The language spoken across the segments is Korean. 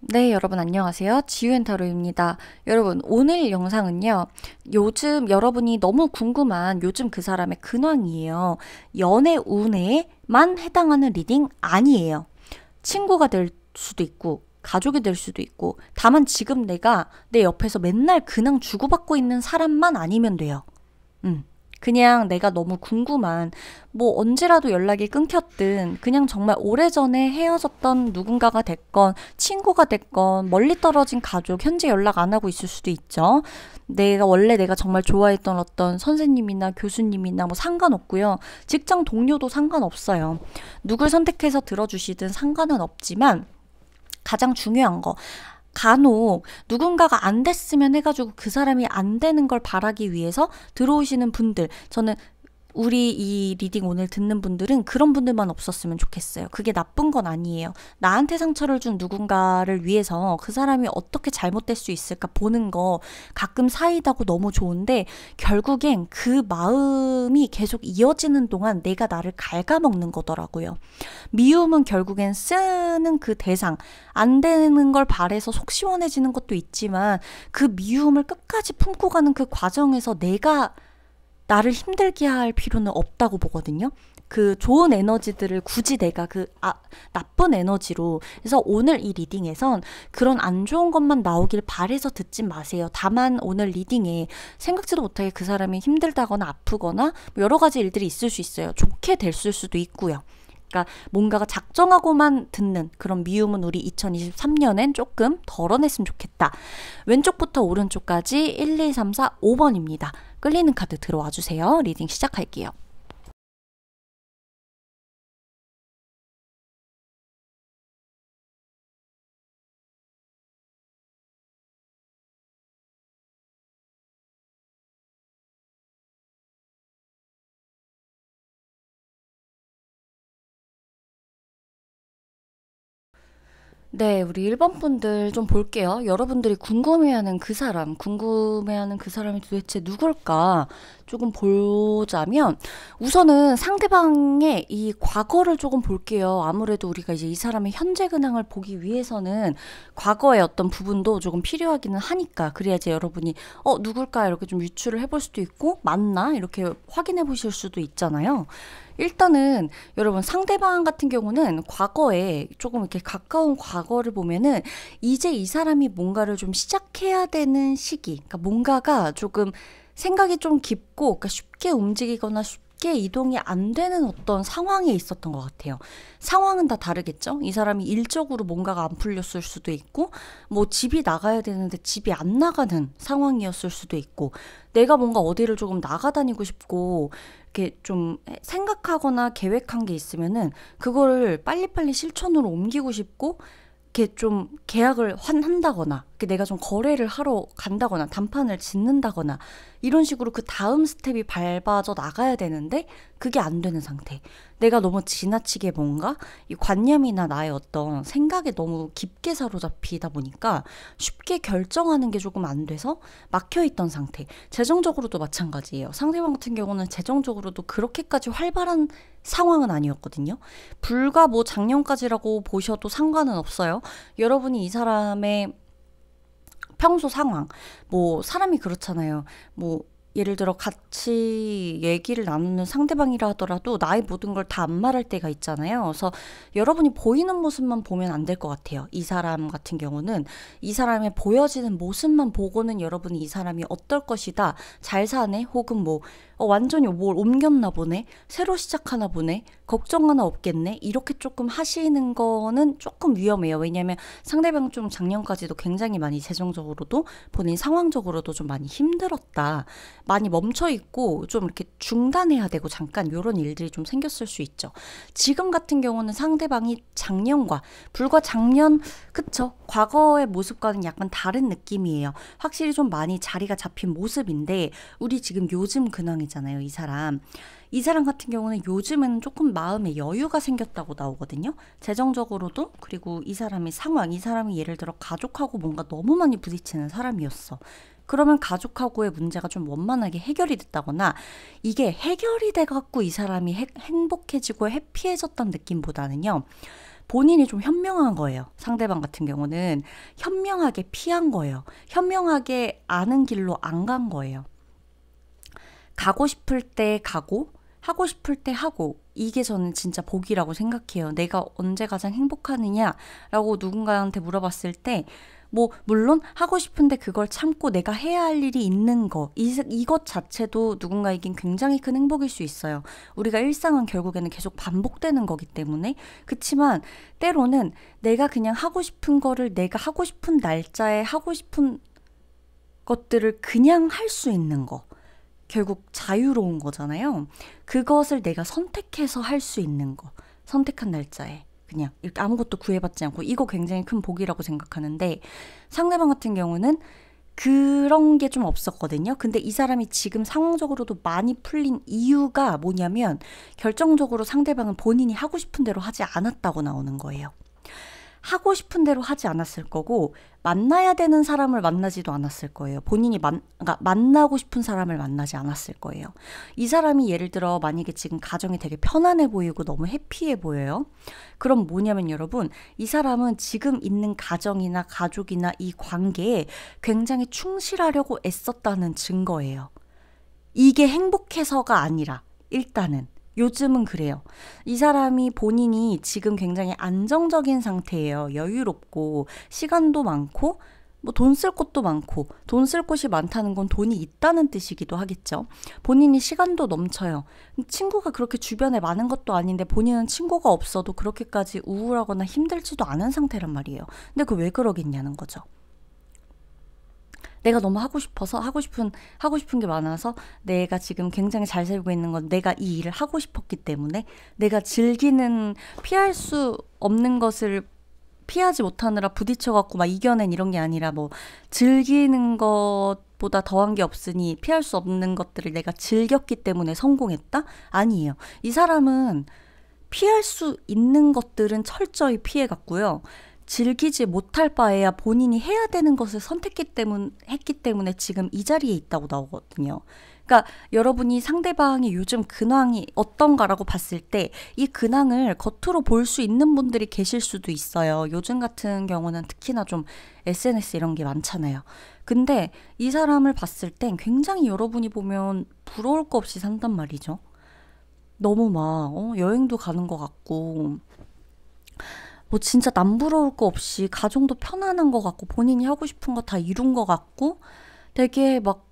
네, 여러분 안녕하세요. 지유앤타로입니다. 여러분, 오늘 영상은요. 요즘 여러분이 너무 궁금한 요즘 그 사람의 근황이에요. 연애 운에만 해당하는 리딩 아니에요. 친구가 될 수도 있고 가족이 될 수도 있고 다만 지금 내가 내 옆에서 맨날 근황 주고받고 있는 사람만 아니면 돼요. 음. 그냥 내가 너무 궁금한, 뭐 언제라도 연락이 끊겼든, 그냥 정말 오래전에 헤어졌던 누군가가 됐건, 친구가 됐건, 멀리 떨어진 가족, 현재 연락 안 하고 있을 수도 있죠. 내가 정말 좋아했던 어떤 선생님이나 교수님이나 뭐 상관없고요. 직장 동료도 상관없어요. 누굴 선택해서 들어주시든 상관은 없지만, 가장 중요한 거. 간혹 누군가가 안 됐으면 해가지고 그 사람이 안 되는 걸 바라기 위해서 들어오시는 분들, 저는 우리 이 리딩 오늘 듣는 분들은 그런 분들만 없었으면 좋겠어요. 그게 나쁜 건 아니에요. 나한테 상처를 준 누군가를 위해서 그 사람이 어떻게 잘못될 수 있을까 보는 거 가끔 사이다고 너무 좋은데, 결국엔 그 마음이 계속 이어지는 동안 내가 나를 갉아먹는 거더라고요. 미움은 결국엔 쓰는 그 대상, 안 되는 걸 바래서 속 시원해지는 것도 있지만, 그 미움을 끝까지 품고 가는 그 과정에서 내가 나를 힘들게 할 필요는 없다고 보거든요. 그 좋은 에너지들을 굳이 내가 나쁜 에너지로. 그래서 오늘 이 리딩에선 그런 안 좋은 것만 나오길 바래서 듣지 마세요. 다만 오늘 리딩에 생각지도 못하게 그 사람이 힘들다거나 아프거나 뭐 여러 가지 일들이 있을 수 있어요. 좋게 됐을 수도 있고요. 그러니까 뭔가가 작정하고만 듣는 그런 미움은 우리 2023년엔 조금 덜어냈으면 좋겠다. 왼쪽부터 오른쪽까지 1, 2, 3, 4, 5번입니다. 끌리는 카드 들어와 주세요. 리딩 시작할게요. 네, 우리 1번 분들 좀 볼게요. 여러분들이 궁금해하는 그 사람이 도대체 누굴까 조금 보자면, 우선은 상대방의 이 과거를 조금 볼게요. 아무래도 우리가 이제 이 사람의 현재 근황을 보기 위해서는 과거의 어떤 부분도 조금 필요하기는 하니까, 그래야지 여러분이 누굴까 이렇게 좀 유추를 해볼 수도 있고, 맞나 이렇게 확인해 보실 수도 있잖아요. 일단은 여러분, 상대방 같은 경우는 과거에 조금 이렇게 가까운 과거를 보면은 이제 이 사람이 뭔가를 좀 시작해야 되는 시기, 그러니까 뭔가가 조금 생각이 좀 깊고, 그러니까 쉽게 움직이거나 쉽게 이동이 안 되는 어떤 상황에 있었던 것 같아요. 상황은 다 다르겠죠? 이 사람이 일적으로 뭔가가 안 풀렸을 수도 있고, 뭐 집이 나가야 되는데 집이 안 나가는 상황이었을 수도 있고, 내가 뭔가 어디를 조금 나가다니고 싶고, 이렇게 좀 생각하거나 계획한 게 있으면은 그거를 빨리빨리 실천으로 옮기고 싶고, 이렇게 좀 계약을 한다거나, 내가 좀 거래를 하러 간다거나, 단판을 짓는다거나, 이런 식으로 그 다음 스텝이 밟아져 나가야 되는데, 그게 안 되는 상태. 내가 너무 지나치게 뭔가, 이 관념이나 나의 어떤 생각에 너무 깊게 사로잡히다 보니까, 쉽게 결정하는 게 조금 안 돼서 막혀있던 상태. 재정적으로도 마찬가지예요. 상대방 같은 경우는 재정적으로도 그렇게까지 활발한 상황은 아니었거든요. 불과 뭐 작년까지라고 보셔도 상관은 없어요. 여러분이 이 사람의 평소 상황, 뭐 사람이 그렇잖아요. 뭐 예를 들어 같이 얘기를 나누는 상대방이라 하더라도 나의 모든 걸 다 안 말할 때가 있잖아요. 그래서 여러분이 보이는 모습만 보면 안 될 것 같아요. 이 사람 같은 경우는 이 사람의 보여지는 모습만 보고는 여러분이 이 사람이 어떨 것이다, 잘 사네, 혹은 뭐 완전히 뭘 옮겼나 보네, 새로 시작하나 보네, 걱정 하나 없겠네, 이렇게 조금 하시는 거는 조금 위험해요. 왜냐면 상대방 좀 작년까지도 굉장히 많이 재정적으로도 본인 상황적으로도 좀 많이 힘들었다, 많이 멈춰 있고 좀 이렇게 중단해야 되고 잠깐 이런 일들이 좀 생겼을 수 있죠. 지금 같은 경우는 상대방이 작년과 불과 작년, 그쵸? 과거의 모습과는 약간 다른 느낌이에요. 확실히 좀 많이 자리가 잡힌 모습인데, 우리 지금 요즘 근황이잖아요, 이 사람. 이 사람 같은 경우는 요즘은 조금 마음에 여유가 생겼다고 나오거든요. 재정적으로도, 그리고 이 사람의 상황, 이 사람이 예를 들어 가족하고 뭔가 너무 많이 부딪히는 사람이었어. 그러면 가족하고의 문제가 좀 원만하게 해결이 됐다거나, 이게 해결이 돼갖고 이 사람이 행복해지고 해피해졌다는 느낌보다는요, 본인이 좀 현명한 거예요. 상대방 같은 경우는 현명하게 피한 거예요. 현명하게 아는 길로 안 간 거예요. 가고 싶을 때 가고 하고 싶을 때 하고, 이게 저는 진짜 복이라고 생각해요. 내가 언제 가장 행복하느냐라고 누군가한테 물어봤을 때 뭐 물론 하고 싶은데 그걸 참고 내가 해야 할 일이 있는 거, 이것 자체도 누군가에겐 굉장히 큰 행복일 수 있어요. 우리가 일상은 결국에는 계속 반복되는 거기 때문에. 그치만 때로는 내가 그냥 하고 싶은 거를 내가 하고 싶은 날짜에 하고 싶은 것들을 그냥 할 수 있는 거, 결국 자유로운 거잖아요. 그것을 내가 선택해서 할 수 있는 거, 선택한 날짜에 그냥 이렇게 아무것도 구애받지 않고, 이거 굉장히 큰 복이라고 생각하는데, 상대방 같은 경우는 그런 게 좀 없었거든요. 근데 이 사람이 지금 상황적으로도 많이 풀린 이유가 뭐냐면, 결정적으로 상대방은 본인이 하고 싶은 대로 하지 않았다고 나오는 거예요. 하고 싶은 대로 하지 않았을 거고, 만나야 되는 사람을 만나지도 않았을 거예요. 본인이 그러니까 만나고 싶은 사람을 만나지 않았을 거예요. 이 사람이 예를 들어 만약에 지금 가정이 되게 편안해 보이고 너무 해피해 보여요. 그럼 뭐냐면 여러분, 이 사람은 지금 있는 가정이나 가족이나 이 관계에 굉장히 충실하려고 애썼다는 증거예요. 이게 행복해서가 아니라, 일단은 요즘은 그래요. 이 사람이 본인이 지금 굉장히 안정적인 상태예요. 여유롭고 시간도 많고 뭐 돈 쓸 곳도 많고, 돈 쓸 곳이 많다는 건 돈이 있다는 뜻이기도 하겠죠. 본인이 시간도 넘쳐요. 친구가 그렇게 주변에 많은 것도 아닌데 본인은 친구가 없어도 그렇게까지 우울하거나 힘들지도 않은 상태란 말이에요. 근데 그 왜 그러겠냐는 거죠. 내가 너무 하고 싶어서, 하고 싶은 게 많아서, 내가 지금 굉장히 잘 살고 있는 건 내가 이 일을 하고 싶었기 때문에, 내가 즐기는, 피할 수 없는 것을 피하지 못하느라 부딪혀갖고 막 이겨낸 이런 게 아니라, 뭐 즐기는 것보다 더한 게 없으니 피할 수 없는 것들을 내가 즐겼기 때문에 성공했다? 아니에요. 이 사람은 피할 수 있는 것들은 철저히 피해갔고요. 즐기지 못할 바에야 본인이 해야 되는 것을 했기 때문에 지금 이 자리에 있다고 나오거든요. 그러니까 여러분이 상대방이 요즘 근황이 어떤가라고 봤을 때 이 근황을 겉으로 볼 수 있는 분들이 계실 수도 있어요. 요즘 같은 경우는 특히나 좀 SNS 이런 게 많잖아요. 근데 이 사람을 봤을 땐 굉장히 여러분이 보면 부러울 거 없이 산단 말이죠. 너무 막 여행도 가는 것 같고, 뭐 진짜 남부러울 거 없이 가정도 편안한 것 같고, 본인이 하고 싶은 거 다 이룬 것 같고, 되게 막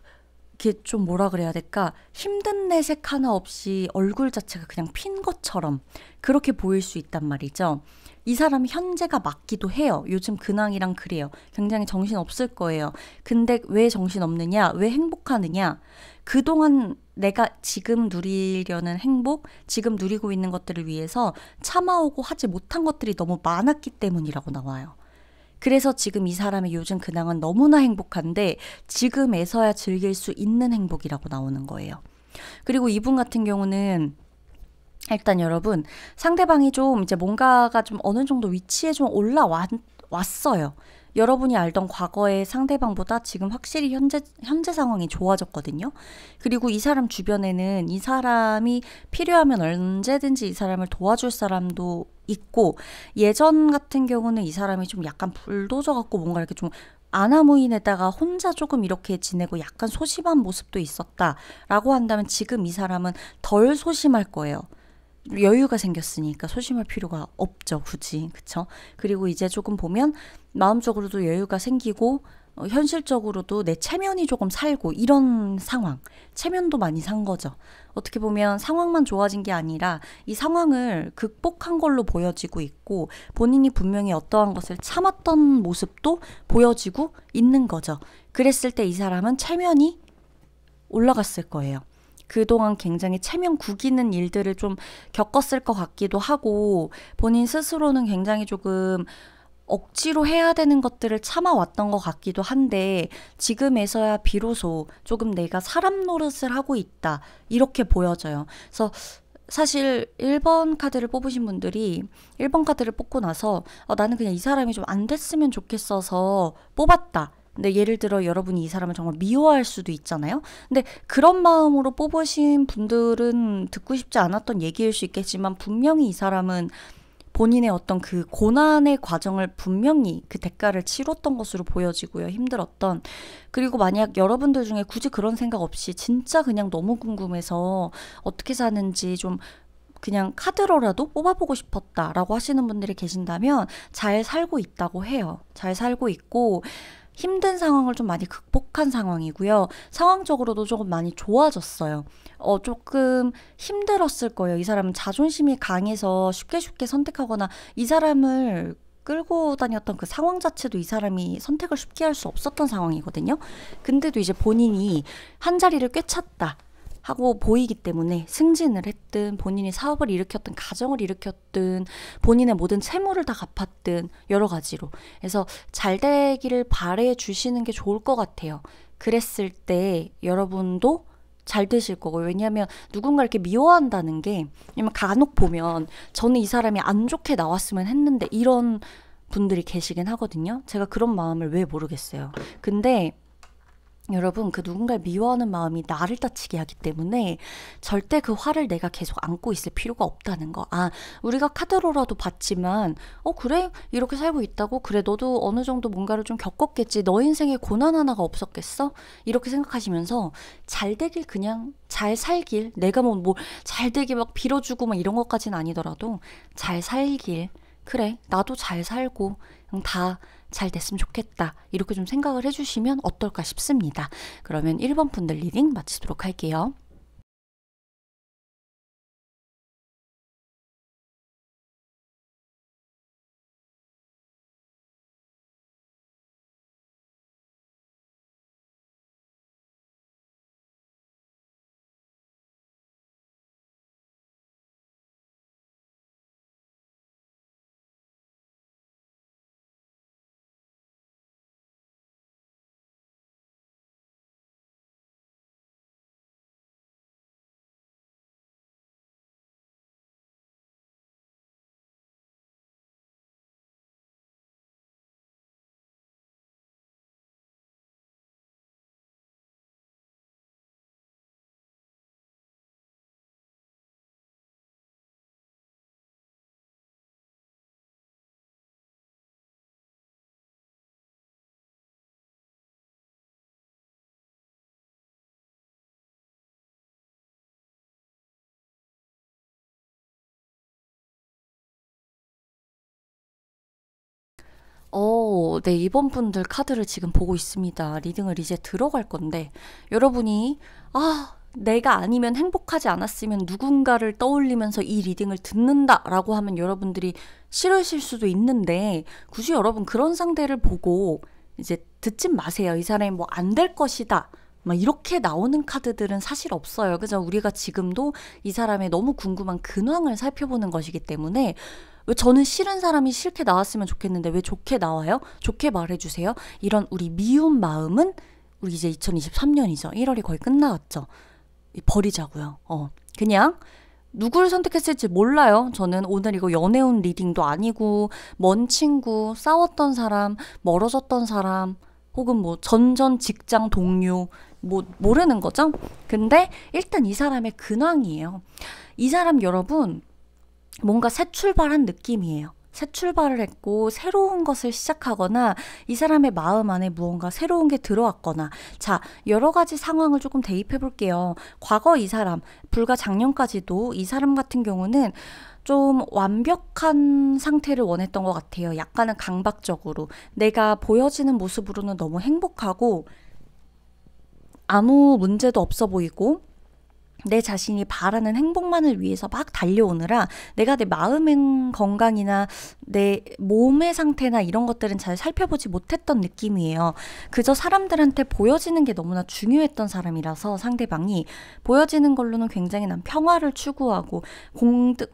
이렇게 좀 뭐라 그래야 될까, 힘든 내색 하나 없이 얼굴 자체가 그냥 핀 것처럼 그렇게 보일 수 있단 말이죠. 이 사람이 현재가 맞기도 해요. 요즘 근황이랑 그래요. 굉장히 정신 없을 거예요. 근데 왜 정신 없느냐, 왜 행복하느냐, 그동안 내가 지금 누리려는 행복, 지금 누리고 있는 것들을 위해서 참아오고 하지 못한 것들이 너무 많았기 때문이라고 나와요. 그래서 지금 이 사람의 요즘 근황은 너무나 행복한데 지금에서야 즐길 수 있는 행복이라고 나오는 거예요. 그리고 이분 같은 경우는 일단 여러분, 상대방이 좀 이제 뭔가가 좀 어느 정도 위치에 좀 올라왔어요. 여러분이 알던 과거의 상대방보다 지금 확실히 현재 상황이 좋아졌거든요. 그리고 이 사람 주변에는 이 사람이 필요하면 언제든지 이 사람을 도와줄 사람도 있고, 예전 같은 경우는 이 사람이 좀 약간 불도저 같고 뭔가 이렇게 좀 아나무인에다가 혼자 조금 이렇게 지내고 약간 소심한 모습도 있었다라고 한다면, 지금 이 사람은 덜 소심할 거예요. 여유가 생겼으니까 소심할 필요가 없죠, 굳이. 그쵸? 그리고 이제 조금 보면 마음적으로도 여유가 생기고 현실적으로도 내 체면이 조금 살고, 이런 상황, 체면도 많이 산 거죠. 어떻게 보면 상황만 좋아진 게 아니라 이 상황을 극복한 걸로 보여지고 있고, 본인이 분명히 어떠한 것을 참았던 모습도 보여지고 있는 거죠. 그랬을 때 이 사람은 체면이 올라갔을 거예요. 그동안 굉장히 체면 구기는 일들을 좀 겪었을 것 같기도 하고, 본인 스스로는 굉장히 조금 억지로 해야 되는 것들을 참아왔던 것 같기도 한데, 지금에서야 비로소 조금 내가 사람 노릇을 하고 있다, 이렇게 보여져요. 그래서 사실 1번 카드를 뽑으신 분들이 1번 카드를 뽑고 나서 나는 그냥 이 사람이 좀 안 됐으면 좋겠어서 뽑았다. 근데 예를 들어 여러분이 이 사람을 정말 미워할 수도 있잖아요. 근데 그런 마음으로 뽑으신 분들은 듣고 싶지 않았던 얘기일 수 있겠지만, 분명히 이 사람은 본인의 어떤 그 고난의 과정을 분명히 그 대가를 치렀던 것으로 보여지고요. 힘들었던. 그리고 만약 여러분들 중에 굳이 그런 생각 없이 진짜 그냥 너무 궁금해서 어떻게 사는지 좀 그냥 카드로라도 뽑아보고 싶었다라고 하시는 분들이 계신다면 잘 살고 있다고 해요. 잘 살고 있고 힘든 상황을 좀 많이 극복한 상황이고요. 상황적으로도 조금 많이 좋아졌어요. 조금 힘들었을 거예요. 이 사람은 자존심이 강해서 쉽게 선택하거나 이 사람을 끌고 다녔던 그 상황 자체도 이 사람이 선택을 쉽게 할 수 없었던 상황이거든요. 근데도 이제 본인이 한 자리를 꿰찼다 하고 보이기 때문에 승진을 했든 본인이 사업을 일으켰든 가정을 일으켰든 본인의 모든 채무를 다 갚았든 여러 가지로 그래서 잘 되기를 바래 주시는 게 좋을 것 같아요. 그랬을 때 여러분도 잘 되실 거고 왜냐하면 누군가 이렇게 미워한다는 게 왜냐면 간혹 보면 저는 이 사람이 안 좋게 나왔으면 했는데 이런 분들이 계시긴 하거든요. 제가 그런 마음을 왜 모르겠어요. 근데 여러분 그 누군가를 미워하는 마음이 나를 다치게 하기 때문에 절대 그 화를 내가 계속 안고 있을 필요가 없다는 거. 우리가 카드로라도 봤지만 그래? 이렇게 살고 있다고? 그래 너도 어느 정도 뭔가를 좀 겪었겠지. 너 인생에 고난 하나가 없었겠어? 이렇게 생각하시면서 잘 되길 그냥 잘 살길 내가 뭐 잘 되길 막 빌어주고 막 이런 것까지는 아니더라도 잘 살길 그래 나도 잘 살고 그냥 다 잘 됐으면 좋겠다 이렇게 좀 생각을 해주시면 어떨까 싶습니다. 그러면 1번 분들 리딩 마치도록 할게요. 네, 이번 분들 카드를 지금 보고 있습니다. 리딩을 이제 들어갈 건데, 여러분이, 내가 아니면 행복하지 않았으면 누군가를 떠올리면서 이 리딩을 듣는다라고 하면 여러분들이 싫으실 수도 있는데, 굳이 여러분 그런 상대를 보고 이제 듣진 마세요. 이 사람이 뭐 안 될 것이다. 막 이렇게 나오는 카드들은 사실 없어요. 그죠? 우리가 지금도 이 사람의 너무 궁금한 근황을 살펴보는 것이기 때문에 왜 저는 싫은 사람이 싫게 나왔으면 좋겠는데 왜 좋게 나와요? 좋게 말해주세요. 이런 우리 미운 마음은 우리 이제 2023년이죠. 1월이 거의 끝나갔죠. 버리자고요. 그냥 누구를 선택했을지 몰라요. 저는 오늘 이거 연애운 리딩도 아니고 먼 친구, 싸웠던 사람, 멀어졌던 사람 혹은 뭐 전전 직장 동료 뭐 모르는 거죠. 근데 일단 이 사람의 근황이에요. 이 사람 여러분 뭔가 새 출발한 느낌이에요. 새 출발을 했고 새로운 것을 시작하거나 이 사람의 마음 안에 무언가 새로운 게 들어왔거나 자 여러 가지 상황을 조금 대입해 볼게요. 과거 이 사람 불과 작년까지도 이 사람 같은 경우는 좀 완벽한 상태를 원했던 것 같아요. 약간은 강박적으로 내가 보여지는 모습으로는 너무 행복하고 아무 문제도 없어 보이고 내 자신이 바라는 행복만을 위해서 막 달려오느라 내가 내 마음의 건강이나 내 몸의 상태나 이런 것들은 잘 살펴보지 못했던 느낌이에요. 그저 사람들한테 보여지는 게 너무나 중요했던 사람이라서 상대방이 보여지는 걸로는 굉장히 난 평화를 추구하고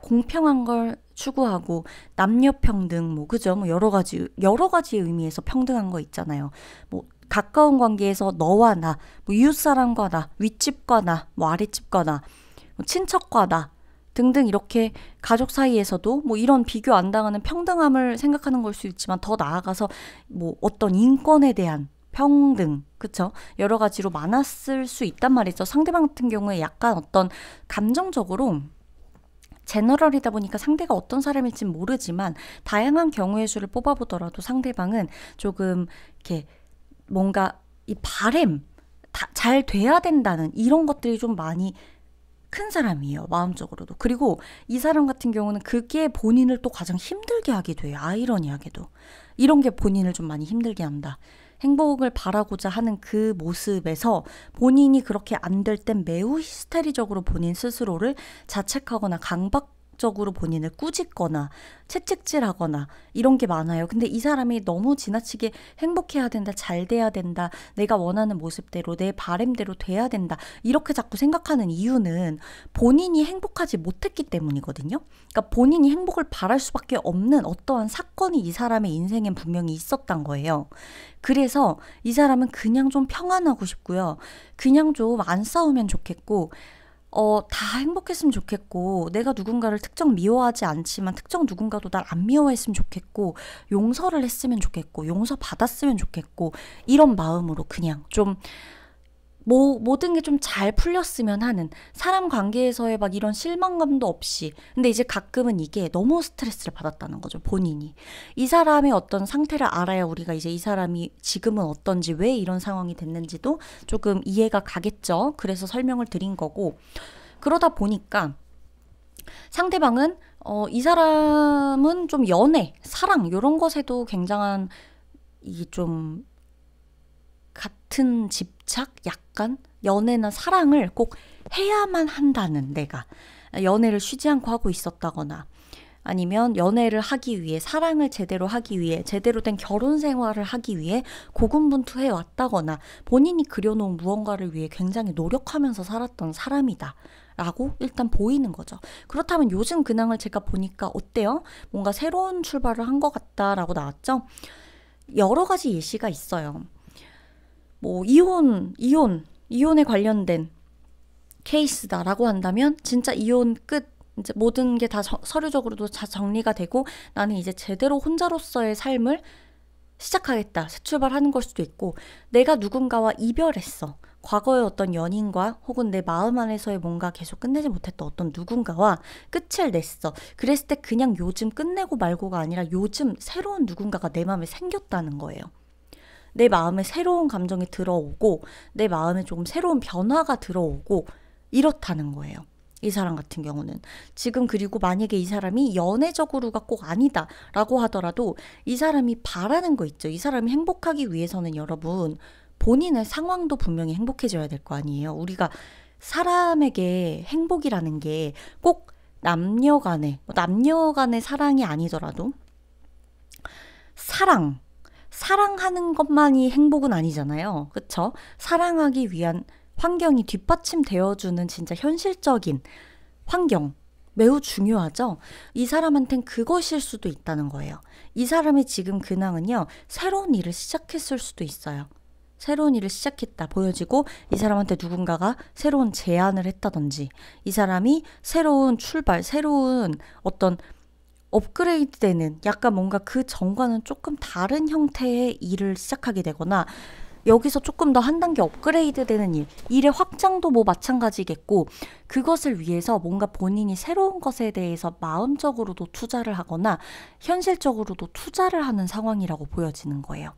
공평한 걸 추구하고 남녀 평등 뭐 그죠? 뭐 여러 가지의 의미에서 평등한 거 있잖아요. 뭐 가까운 관계에서 너와 나, 뭐 이웃사람과 나, 윗집과 나, 뭐 아랫집과 나, 뭐 친척과 나 등등 이렇게 가족 사이에서도 뭐 이런 비교 안 당하는 평등함을 생각하는 걸 수 있지만 더 나아가서 뭐 어떤 인권에 대한 평등, 그쵸? 여러 가지로 많았을 수 있단 말이죠. 상대방 같은 경우에 약간 어떤 감정적으로 제너럴이다 보니까 상대가 어떤 사람일진 모르지만 다양한 경우의 수를 뽑아보더라도 상대방은 조금 이렇게 뭔가 이 바램 잘 돼야 된다는 이런 것들이 좀 많이 큰 사람이에요. 마음적으로도. 그리고 이 사람 같은 경우는 그게 본인을 또 가장 힘들게 하게 돼요. 아이러니하게도. 이런 게 본인을 좀 많이 힘들게 한다. 행복을 바라고자 하는 그 모습에서 본인이 그렇게 안 될 땐 매우 히스테리적으로 본인 스스로를 자책하거나 강박적으로 본인을 꾸짖거나 채찍질하거나 이런 게 많아요. 근데 이 사람이 너무 지나치게 행복해야 된다, 잘 돼야 된다, 내가 원하는 모습대로 내 바램대로 돼야 된다 이렇게 자꾸 생각하는 이유는 본인이 행복하지 못했기 때문이거든요. 그러니까 본인이 행복을 바랄 수밖에 없는 어떠한 사건이 이 사람의 인생엔 분명히 있었던 거예요. 그래서 이 사람은 그냥 좀 평안하고 싶고요. 그냥 좀 안 싸우면 좋겠고 다 행복했으면 좋겠고 내가 누군가를 특정 미워하지 않지만 특정 누군가도 날 안 미워했으면 좋겠고 용서를 했으면 좋겠고 용서받았으면 좋겠고 이런 마음으로 그냥 좀 모든 게 좀 잘 풀렸으면 하는 사람 관계에서의 막 이런 실망감도 없이 근데 이제 가끔은 이게 너무 스트레스를 받았다는 거죠. 본인이. 이 사람의 어떤 상태를 알아야 우리가 이제 이 사람이 지금은 어떤지 왜 이런 상황이 됐는지도 조금 이해가 가겠죠. 그래서 설명을 드린 거고 그러다 보니까 상대방은 이 사람은 좀 연애, 사랑 이런 것에도 굉장한 이게 좀 같은 집착? 약간 연애나 사랑을 꼭 해야만 한다는 내가 연애를 쉬지 않고 하고 있었다거나 아니면 연애를 하기 위해 사랑을 제대로 하기 위해 제대로 된 결혼 생활을 하기 위해 고군분투해 왔다거나 본인이 그려놓은 무언가를 위해 굉장히 노력하면서 살았던 사람이다 라고 일단 보이는 거죠. 그렇다면 요즘 근황을 제가 보니까 어때요? 뭔가 새로운 출발을 한 것 같다라고 나왔죠? 여러 가지 예시가 있어요. 뭐 이혼에 관련된 케이스다라고 한다면 진짜 이혼 끝 이제 모든 게 다 서류적으로도 다 정리가 되고 나는 이제 제대로 혼자로서의 삶을 시작하겠다 새 출발하는 걸 수도 있고 내가 누군가와 이별했어 과거의 어떤 연인과 혹은 내 마음 안에서의 뭔가 계속 끝내지 못했던 어떤 누군가와 끝을 냈어 그랬을 때 그냥 요즘 끝내고 말고가 아니라 요즘 새로운 누군가가 내 마음에 생겼다는 거예요. 내 마음에 새로운 감정이 들어오고 내 마음에 조금 새로운 변화가 들어오고 이렇다는 거예요. 이 사람 같은 경우는 지금 그리고 만약에 이 사람이 연애적으로가 꼭 아니다 라고 하더라도 이 사람이 바라는 거 있죠. 이 사람이 행복하기 위해서는 여러분 본인의 상황도 분명히 행복해져야 될 거 아니에요. 우리가 사람에게 행복이라는 게 꼭 남녀 간의 사랑이 아니더라도 사랑하는 것만이 행복은 아니잖아요. 그쵸? 사랑하기 위한 환경이 뒷받침되어주는 진짜 현실적인 환경 매우 중요하죠. 이 사람한텐 그것일 수도 있다는 거예요. 이 사람의 지금 근황은요. 새로운 일을 시작했을 수도 있어요. 새로운 일을 시작했다 보여지고 이 사람한테 누군가가 새로운 제안을 했다든지 이 사람이 새로운 출발, 새로운 어떤 업그레이드 되는 약간 뭔가 그 전과는 조금 다른 형태의 일을 시작하게 되거나 여기서 조금 더 한 단계 업그레이드 되는 일의 확장도 뭐 마찬가지겠고 그것을 위해서 뭔가 본인이 새로운 것에 대해서 마음적으로도 투자를 하거나 현실적으로도 투자를 하는 상황이라고 보여지는 거예요.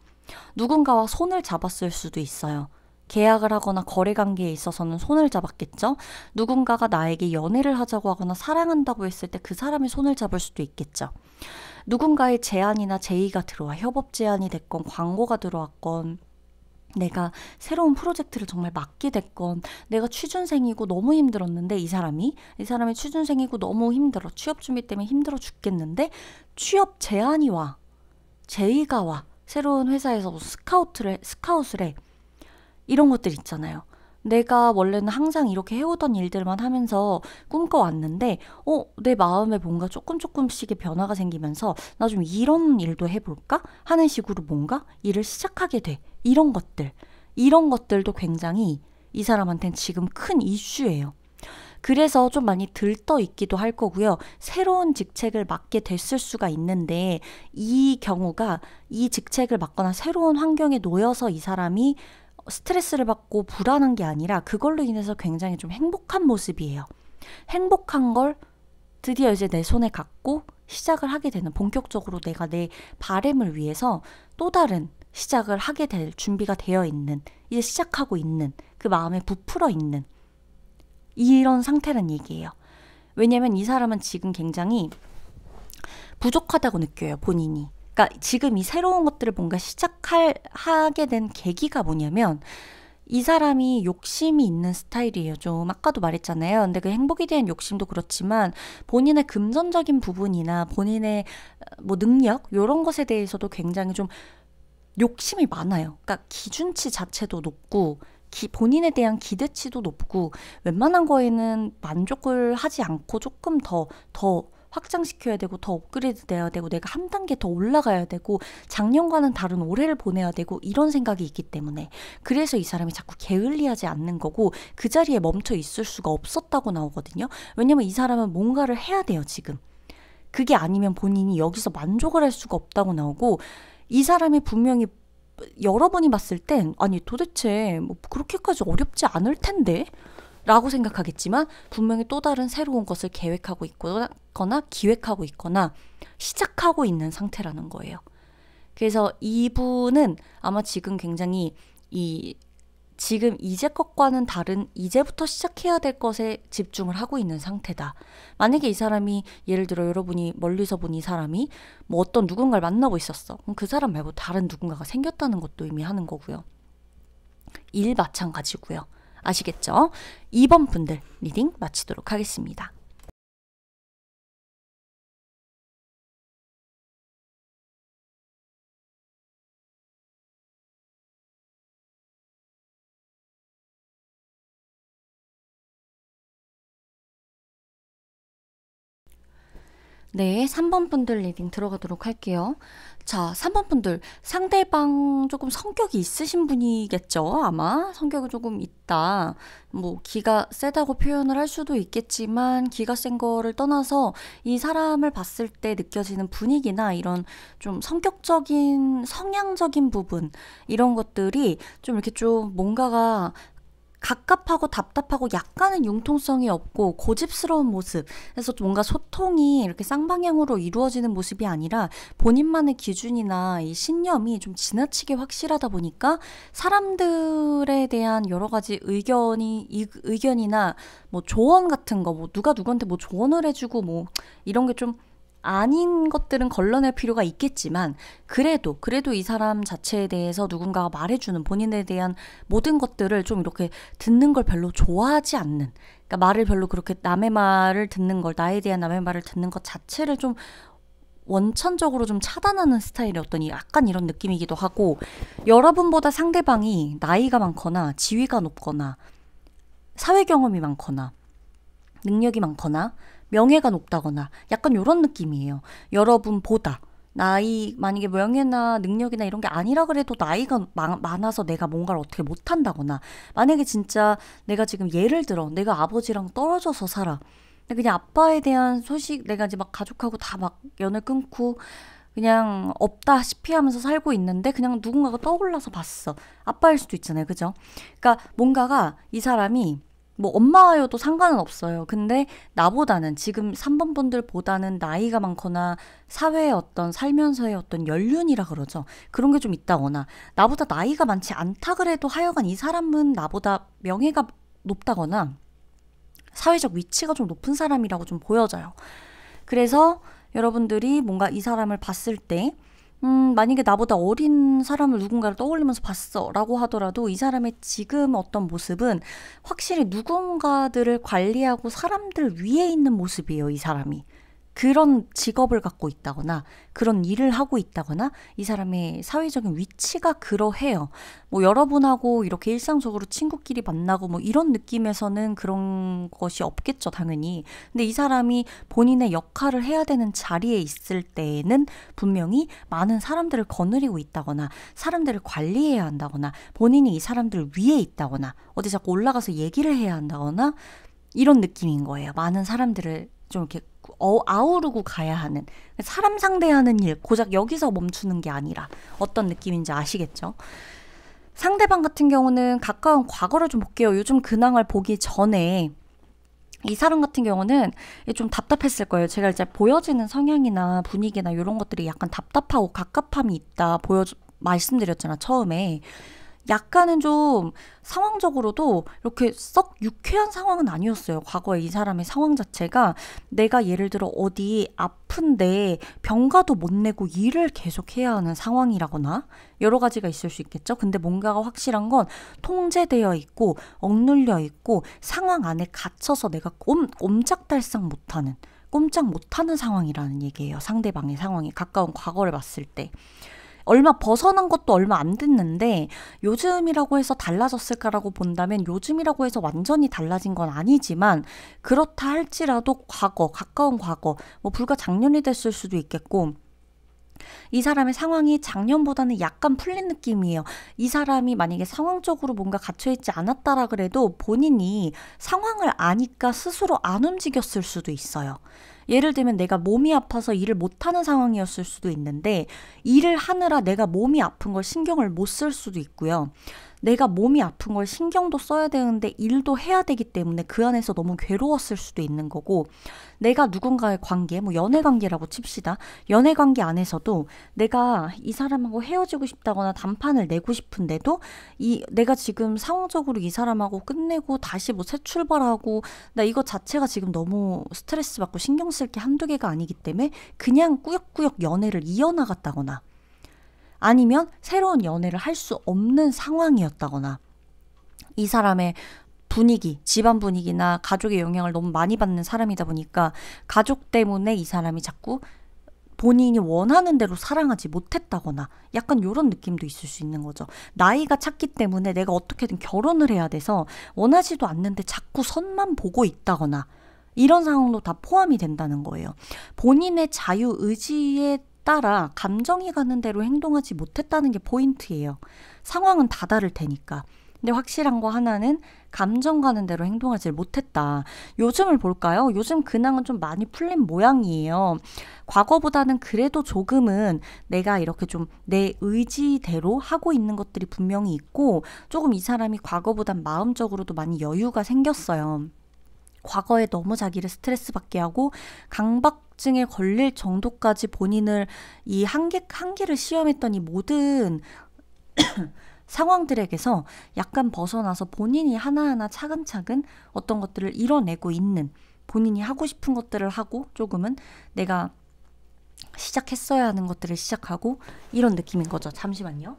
누군가와 손을 잡았을 수도 있어요. 계약을 하거나 거래 관계에 있어서는 손을 잡았겠죠. 누군가가 나에게 연애를 하자고 하거나 사랑한다고 했을 때 그 사람의 손을 잡을 수도 있겠죠. 누군가의 제안이나 제의가 들어와 협업 제안이 됐건 광고가 들어왔건 내가 새로운 프로젝트를 정말 맡게 됐건 내가 취준생이고 너무 힘들었는데 이 사람이 취준생이고 너무 힘들어 취업 준비 때문에 힘들어 죽겠는데 취업 제안이 와 제의가 와 새로운 회사에서 스카웃을 해 이런 것들 있잖아요. 내가 원래는 항상 이렇게 해오던 일들만 하면서 꿈꿔왔는데 내 마음에 뭔가 조금씩의 변화가 생기면서 나 좀 이런 일도 해볼까? 하는 식으로 뭔가 일을 시작하게 돼. 이런 것들도 굉장히 이 사람한테는 지금 큰 이슈예요. 그래서 좀 많이 들떠 있기도 할 거고요. 새로운 직책을 맡게 됐을 수가 있는데 이 경우가 이 직책을 맡거나 새로운 환경에 놓여서 이 사람이 스트레스를 받고 불안한 게 아니라 그걸로 인해서 굉장히 좀 행복한 모습이에요. 행복한 걸 드디어 이제 내 손에 갖고 시작을 하게 되는, 본격적으로 내가 내 바램을 위해서 또 다른 시작을 하게 될 준비가 되어 있는, 이제 시작하고 있는, 그 마음에 부풀어 있는 이런 상태란 얘기예요. 왜냐면 이 사람은 지금 굉장히 부족하다고 느껴요, 본인이. 그러니까 지금 이 새로운 것들을 뭔가 하게 된 계기가 뭐냐면, 이 사람이 욕심이 있는 스타일이에요. 좀 아까도 말했잖아요. 근데 그 행복에 대한 욕심도 그렇지만 본인의 금전적인 부분이나 본인의 뭐 능력 이런 것에 대해서도 굉장히 좀 욕심이 많아요. 그러니까 기준치 자체도 높고 본인에 대한 기대치도 높고 웬만한 거에는 만족을 하지 않고 조금 더 확장시켜야 되고 더 업그레이드 돼야 되고 내가 한 단계 더 올라가야 되고 작년과는 다른 올해를 보내야 되고 이런 생각이 있기 때문에, 그래서 이 사람이 자꾸 게을리하지 않는 거고 그 자리에 멈춰 있을 수가 없었다고 나오거든요. 왜냐면 이 사람은 뭔가를 해야 돼요, 지금. 그게 아니면 본인이 여기서 만족을 할 수가 없다고 나오고, 이 사람이 분명히 여러분이 봤을 땐 아니 도대체 뭐 그렇게까지 어렵지 않을 텐데 라고 생각하겠지만 분명히 또 다른 새로운 것을 계획하고 있거나 기획하고 있거나 시작하고 있는 상태라는 거예요. 그래서 이분은 아마 지금 굉장히 지금 이제 것과는 다른 이제부터 시작해야 될 것에 집중을 하고 있는 상태다. 만약에 이 사람이 예를 들어 여러분이 멀리서 본 이 사람이 뭐 어떤 누군가를 만나고 있었어. 그럼 그 사람 말고 다른 누군가가 생겼다는 것도 의미하는 거고요. 일 마찬가지고요. 아시겠죠? 2번 분들 리딩 마치도록 하겠습니다. 네, 3번 분들 리딩 들어가도록 할게요. 자, 3번 분들, 상대방 조금 성격이 있으신 분이겠죠? 아마 성격이 조금 있다. 뭐 기가 세다고 표현을 할 수도 있겠지만 기가 센 거를 떠나서 이 사람을 봤을 때 느껴지는 분위기나 이런 좀 성격적인 성향적인 부분, 이런 것들이 좀 이렇게 좀 뭔가가 갑갑하고 답답하고 약간은 융통성이 없고 고집스러운 모습, 그래서 뭔가 소통이 이렇게 쌍방향으로 이루어지는 모습이 아니라 본인만의 기준이나 이 신념이 좀 지나치게 확실하다 보니까 사람들에 대한 여러 가지 의견이나 뭐 조언 같은 거, 뭐 누가 누구한테 뭐 조언을 해주고 뭐 이런 게 좀 아닌 것들은 걸러낼 필요가 있겠지만, 그래도 이 사람 자체에 대해서 누군가가 말해주는 본인에 대한 모든 것들을 좀 이렇게 듣는 걸 별로 좋아하지 않는, 그러니까 말을 별로 그렇게 남의 말을 듣는 걸, 나에 대한 남의 말을 듣는 것 자체를 좀 원천적으로 좀 차단하는 스타일의 어떤 약간 이런 느낌이기도 하고, 여러분보다 상대방이 나이가 많거나 지위가 높거나 사회 경험이 많거나 능력이 많거나 명예가 높다거나 약간 이런 느낌이에요. 여러분보다 나이, 만약에 명예나 능력이나 이런 게 아니라 그래도 나이가 많아서 내가 뭔가를 어떻게 못한다거나, 만약에 진짜 내가 지금 예를 들어 내가 아버지랑 떨어져서 살아. 그냥 아빠에 대한 소식, 내가 이제 막 가족하고 다 막 연을 끊고 그냥 없다시피 하면서 살고 있는데 그냥 누군가가 떠올라서 봤어. 아빠일 수도 있잖아요. 그죠? 그러니까 뭔가가 이 사람이 뭐 엄마여도 상관은 없어요. 근데 나보다는, 지금 3번 분들보다는 나이가 많거나 사회의 어떤 살면서의 어떤 연륜이라 그러죠. 그런 게 좀 있다거나, 나보다 나이가 많지 않다 그래도 하여간 이 사람은 나보다 명예가 높다거나 사회적 위치가 좀 높은 사람이라고 좀 보여져요. 그래서 여러분들이 뭔가 이 사람을 봤을 때 만약에 나보다 어린 사람을 누군가를 떠올리면서 봤어 라고 하더라도 이 사람의 지금 어떤 모습은 확실히 누군가들을 관리하고 사람들 위에 있는 모습이에요. 이 사람이 그런 직업을 갖고 있다거나 그런 일을 하고 있다거나 이 사람의 사회적인 위치가 그러해요. 뭐 여러분하고 이렇게 일상적으로 친구끼리 만나고 뭐 이런 느낌에서는 그런 것이 없겠죠, 당연히. 근데 이 사람이 본인의 역할을 해야 되는 자리에 있을 때에는 분명히 많은 사람들을 거느리고 있다거나 사람들을 관리해야 한다거나 본인이 이 사람들 위에 있다거나 어디 자꾸 올라가서 얘기를 해야 한다거나 이런 느낌인 거예요. 많은 사람들을 좀 이렇게 아우르고 가야 하는, 사람 상대하는 일, 고작 여기서 멈추는 게 아니라 어떤 느낌인지 아시겠죠? 상대방 같은 경우는 가까운 과거를 좀 볼게요. 요즘 근황을 보기 전에 이 사람 같은 경우는 좀 답답했을 거예요. 제가 이제 보여지는 성향이나 분위기나 이런 것들이 약간 답답하고 갑갑함이 있다 말씀드렸잖아, 처음에. 약간은 좀 상황적으로도 이렇게 썩 유쾌한 상황은 아니었어요. 과거에 이 사람의 상황 자체가 내가 예를 들어 어디 아픈데 병가도 못 내고 일을 계속 해야 하는 상황이라거나 여러 가지가 있을 수 있겠죠. 근데 뭔가가 확실한 건 통제되어 있고 억눌려 있고 상황 안에 갇혀서 내가 꼼짝달싹 못하는 꼼짝 못하는 상황이라는 얘기예요. 상대방의 상황이 가까운 과거를 봤을 때. 얼마 벗어난 것도 얼마 안 됐는데 요즘이라고 해서 달라졌을까라고 본다면 요즘이라고 해서 완전히 달라진 건 아니지만 그렇다 할지라도 과거, 가까운 과거, 뭐 불과 작년이 됐을 수도 있겠고 이 사람의 상황이 작년보다는 약간 풀린 느낌이에요. 이 사람이 만약에 상황적으로 뭔가 갇혀있지 않았다라 그래도 본인이 상황을 아니까 스스로 안 움직였을 수도 있어요. 예를 들면 내가 몸이 아파서 일을 못하는 상황이었을 수도 있는데 일을 하느라 내가 몸이 아픈 걸 신경을 못 쓸 수도 있고요. 내가 몸이 아픈 걸 신경도 써야 되는데 일도 해야 되기 때문에 그 안에서 너무 괴로웠을 수도 있는 거고 내가 누군가의 관계, 뭐 연애 관계라고 칩시다. 연애 관계 안에서도 내가 이 사람하고 헤어지고 싶다거나 단판을 내고 싶은데도 내가 지금 상황적으로 이 사람하고 끝내고 다시 뭐 새 출발하고 나 이거 자체가 지금 너무 스트레스 받고 신경 쓸 게 한두 개가 아니기 때문에 그냥 꾸역꾸역 연애를 이어나갔다거나 아니면 새로운 연애를 할 수 없는 상황이었다거나 이 사람의 분위기, 집안 분위기나 가족의 영향을 너무 많이 받는 사람이다 보니까 가족 때문에 이 사람이 자꾸 본인이 원하는 대로 사랑하지 못했다거나 약간 이런 느낌도 있을 수 있는 거죠. 나이가 찼기 때문에 내가 어떻게든 결혼을 해야 돼서 원하지도 않는데 자꾸 선만 보고 있다거나 이런 상황도 다 포함이 된다는 거예요. 본인의 자유의지에 따라 감정이 가는 대로 행동하지 못했다는 게 포인트예요. 상황은 다 다를 테니까. 근데 확실한 거 하나는 감정 가는 대로 행동하지 못했다. 요즘을 볼까요? 요즘 근황은 좀 많이 풀린 모양이에요. 과거보다는 그래도 조금은 내가 이렇게 좀 내 의지대로 하고 있는 것들이 분명히 있고 조금 이 사람이 과거보단 마음적으로도 많이 여유가 생겼어요. 과거에 너무 자기를 스트레스 받게 하고 강박증에 걸릴 정도까지 본인을 이 한계를 시험했던 이 모든 상황들에게서 약간 벗어나서 본인이 하나하나 차근차근 어떤 것들을 이뤄내고 있는 본인이 하고 싶은 것들을 하고 조금은 내가 시작했어야 하는 것들을 시작하고 이런 느낌인 거죠. 잠시만요.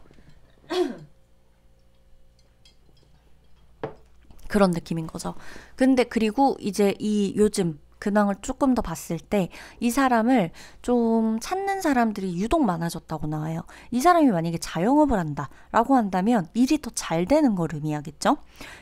그런 느낌인 거죠. 근데 그리고 이제 이 요즘 근황을 조금 더 봤을 때 이 사람을 좀 찾는 사람들이 유독 많아졌다고 나와요. 이 사람이 만약에 자영업을 한다라고 한다면 일이 더 잘 되는 걸 의미하겠죠?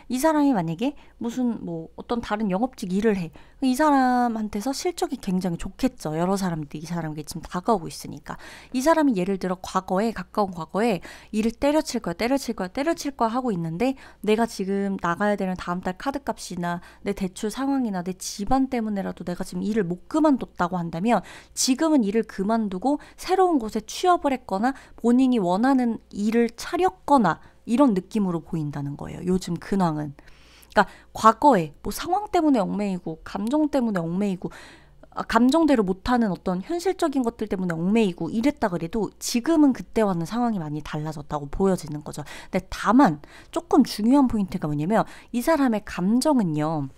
이 사람이 만약에 무슨 뭐 어떤 다른 영업직 일을 해. 이 사람한테서 실적이 굉장히 좋겠죠. 여러 사람들이 이 사람에게 지금 다가오고 있으니까. 이 사람이 예를 들어 과거에 가까운 과거에 일을 때려칠 거야 하고 있는데 내가 지금 나가야 되는 다음 달 카드값이나 내 대출 상황이나 내 집안 때문에라도 내가 지금 일을 못 그만뒀다고 한다면 지금은 일을 그만두고 새로운 곳에 취업을 했거나 본인이 원하는 일을 차렸거나 이런 느낌으로 보인다는 거예요. 요즘 근황은. 그러니까 과거에 뭐 상황 때문에 얽매이고 감정 때문에 얽매이고 감정대로 못하는 어떤 현실적인 것들 때문에 얽매이고 이랬다 그래도 지금은 그때와는 상황이 많이 달라졌다고 보여지는 거죠. 근데 다만 조금 중요한 포인트가 뭐냐면 이 사람의 감정은요.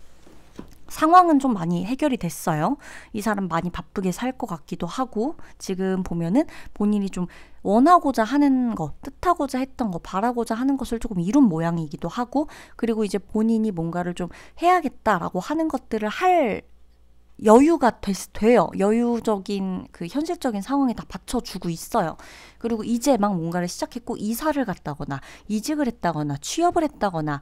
상황은 좀 많이 해결이 됐어요. 이 사람 많이 바쁘게 살 것 같기도 하고 지금 보면은 본인이 좀 원하고자 하는 거, 뜻하고자 했던 거, 바라고자 하는 것을 조금 이룬 모양이기도 하고 그리고 이제 본인이 뭔가를 좀 해야겠다라고 하는 것들을 할 여유가 돼요. 여유적인 그 현실적인 상황에 다 받쳐주고 있어요. 그리고 이제 막 뭔가를 시작했고 이사를 갔다거나 이직을 했다거나 취업을 했다거나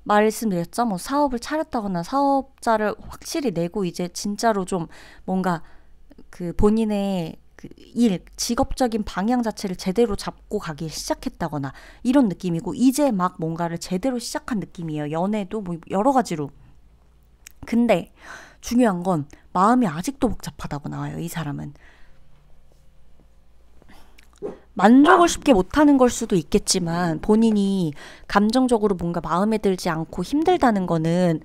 말씀드렸죠. 뭐 사업을 차렸다거나 사업자를 확실히 내고 이제 진짜로 좀 뭔가 그 본인의 그 일, 직업적인 방향 자체를 제대로 잡고 가기 시작했다거나 이런 느낌이고 이제 막 뭔가를 제대로 시작한 느낌이에요. 연애도 뭐 여러 가지로. 근데 중요한 건 마음이 아직도 복잡하다고 나와요. 이 사람은. 만족을 쉽게 못하는 걸 수도 있겠지만 본인이 감정적으로 뭔가 마음에 들지 않고 힘들다는 거는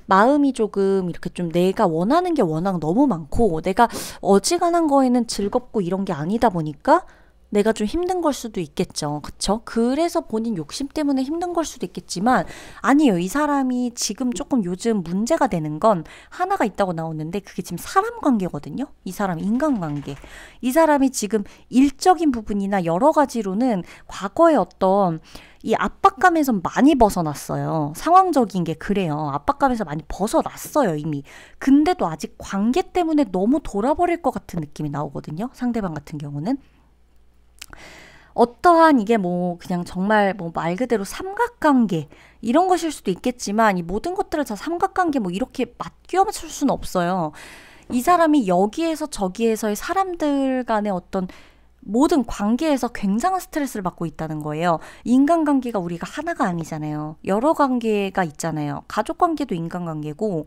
마음이 조금 이렇게 좀 내가 원하는 게 워낙 너무 많고 내가 어지간한 거에는 즐겁고 이런 게 아니다 보니까 내가 좀 힘든 걸 수도 있겠죠. 그쵸? 그래서 본인 욕심 때문에 힘든 걸 수도 있겠지만 아니에요. 이 사람이 지금 조금 요즘 문제가 되는 건 하나가 있다고 나오는데 그게 지금 사람 관계거든요. 이 사람 인간관계. 이 사람이 지금 일적인 부분이나 여러 가지로는 과거에 어떤 이 압박감에서 많이 벗어났어요. 상황적인 게 그래요. 압박감에서 많이 벗어났어요, 이미. 근데도 아직 관계 때문에 너무 돌아버릴 것 같은 느낌이 나오거든요. 상대방 같은 경우는. 어떠한 이게 뭐 그냥 정말 뭐 말 그대로 삼각관계 이런 것일 수도 있겠지만 이 모든 것들을 다 삼각관계 뭐 이렇게 맞겨 맞출 수는 없어요. 이 사람이 여기에서 저기에서의 사람들 간의 어떤 모든 관계에서 굉장한 스트레스를 받고 있다는 거예요. 인간관계가 우리가 하나가 아니잖아요. 여러 관계가 있잖아요. 가족 관계도 인간관계고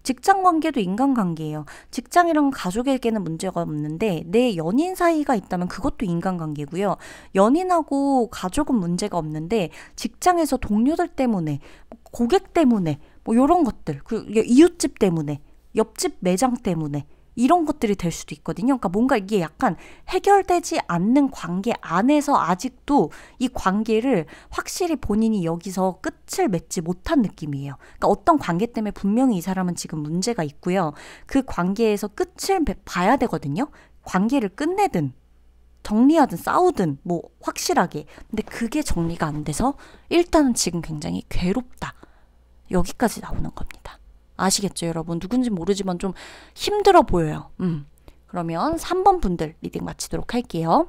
직장 관계도 인간관계예요. 직장이랑 가족에게는 문제가 없는데 내 연인 사이가 있다면 그것도 인간관계고요. 연인하고 가족은 문제가 없는데 직장에서 동료들 때문에 고객 때문에 뭐 이런 것들 그리고 이웃집 때문에 옆집 매장 때문에 이런 것들이 될 수도 있거든요. 그러니까 뭔가 이게 약간 해결되지 않는 관계 안에서 아직도 이 관계를 확실히 본인이 여기서 끝을 맺지 못한 느낌이에요. 그러니까 어떤 관계 때문에 분명히 이 사람은 지금 문제가 있고요. 그 관계에서 끝을 봐야 되거든요. 관계를 끝내든 정리하든 싸우든 뭐 확실하게. 근데 그게 정리가 안 돼서 일단은 지금 굉장히 괴롭다. 여기까지 나오는 겁니다. 아시겠죠, 여러분? 누군지 모르지만 좀 힘들어 보여요. 그러면 3번 분들 리딩 마치도록 할게요.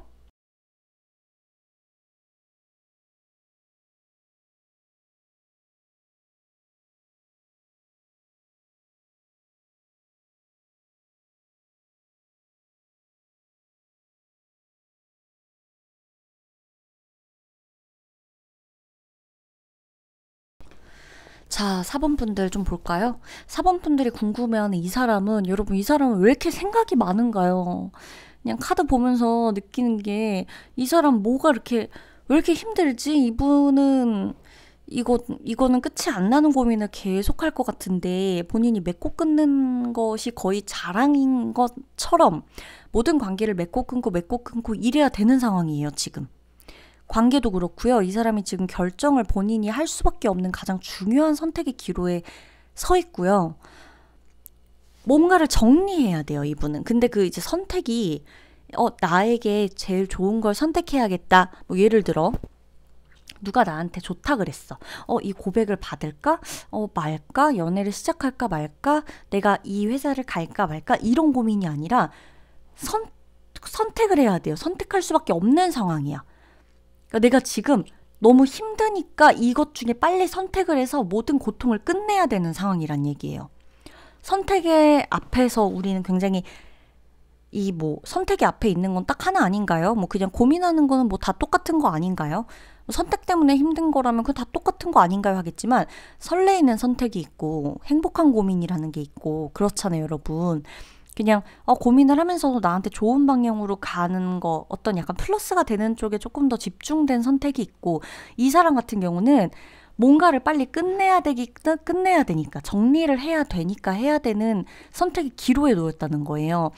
자, 4번 분들 좀 볼까요? 4번 분들이 궁금해하는 이 사람은, 여러분, 이 사람은 왜 이렇게 생각이 많은가요? 그냥 카드 보면서 느끼는 게, 이 사람 뭐가 이렇게, 왜 이렇게 힘들지? 이분은, 이거는 끝이 안 나는 고민을 계속 할 것 같은데, 본인이 맺고 끊는 것이 거의 자랑인 것처럼, 모든 관계를 맺고 끊고 이래야 되는 상황이에요, 지금. 관계도 그렇고요. 이 사람이 지금 결정을 본인이 할 수밖에 없는 가장 중요한 선택의 기로에 서 있고요. 뭔가를 정리해야 돼요, 이분은. 근데 그 이제 선택이 나에게 제일 좋은 걸 선택해야겠다. 뭐 예를 들어 누가 나한테 좋다 그랬어. 이 고백을 받을까? 말까? 연애를 시작할까 말까? 내가 이 회사를 갈까 말까? 이런 고민이 아니라 선택을 해야 돼요. 선택할 수밖에 없는 상황이야. 그러니까 내가 지금 너무 힘드니까 이것 중에 빨리 선택을 해서 모든 고통을 끝내야 되는 상황이란 얘기예요. 선택의 앞에서 우리는 굉장히 선택의 앞에 있는 건 딱 하나 아닌가요? 뭐 그냥 고민하는 거는 뭐 다 똑같은 거 아닌가요? 선택 때문에 힘든 거라면 그건 다 똑같은 거 아닌가요? 하겠지만 설레이는 선택이 있고 행복한 고민이라는 게 있고 그렇잖아요, 여러분. 그냥 고민을 하면서도 나한테 좋은 방향으로 가는 거 어떤 약간 플러스가 되는 쪽에 조금 더 집중된 선택이 있고 이 사람 같은 경우는 뭔가를 빨리 끝내야 되니까 정리를 해야 되니까 해야 되는 선택의 기로에 놓였다는 거예요.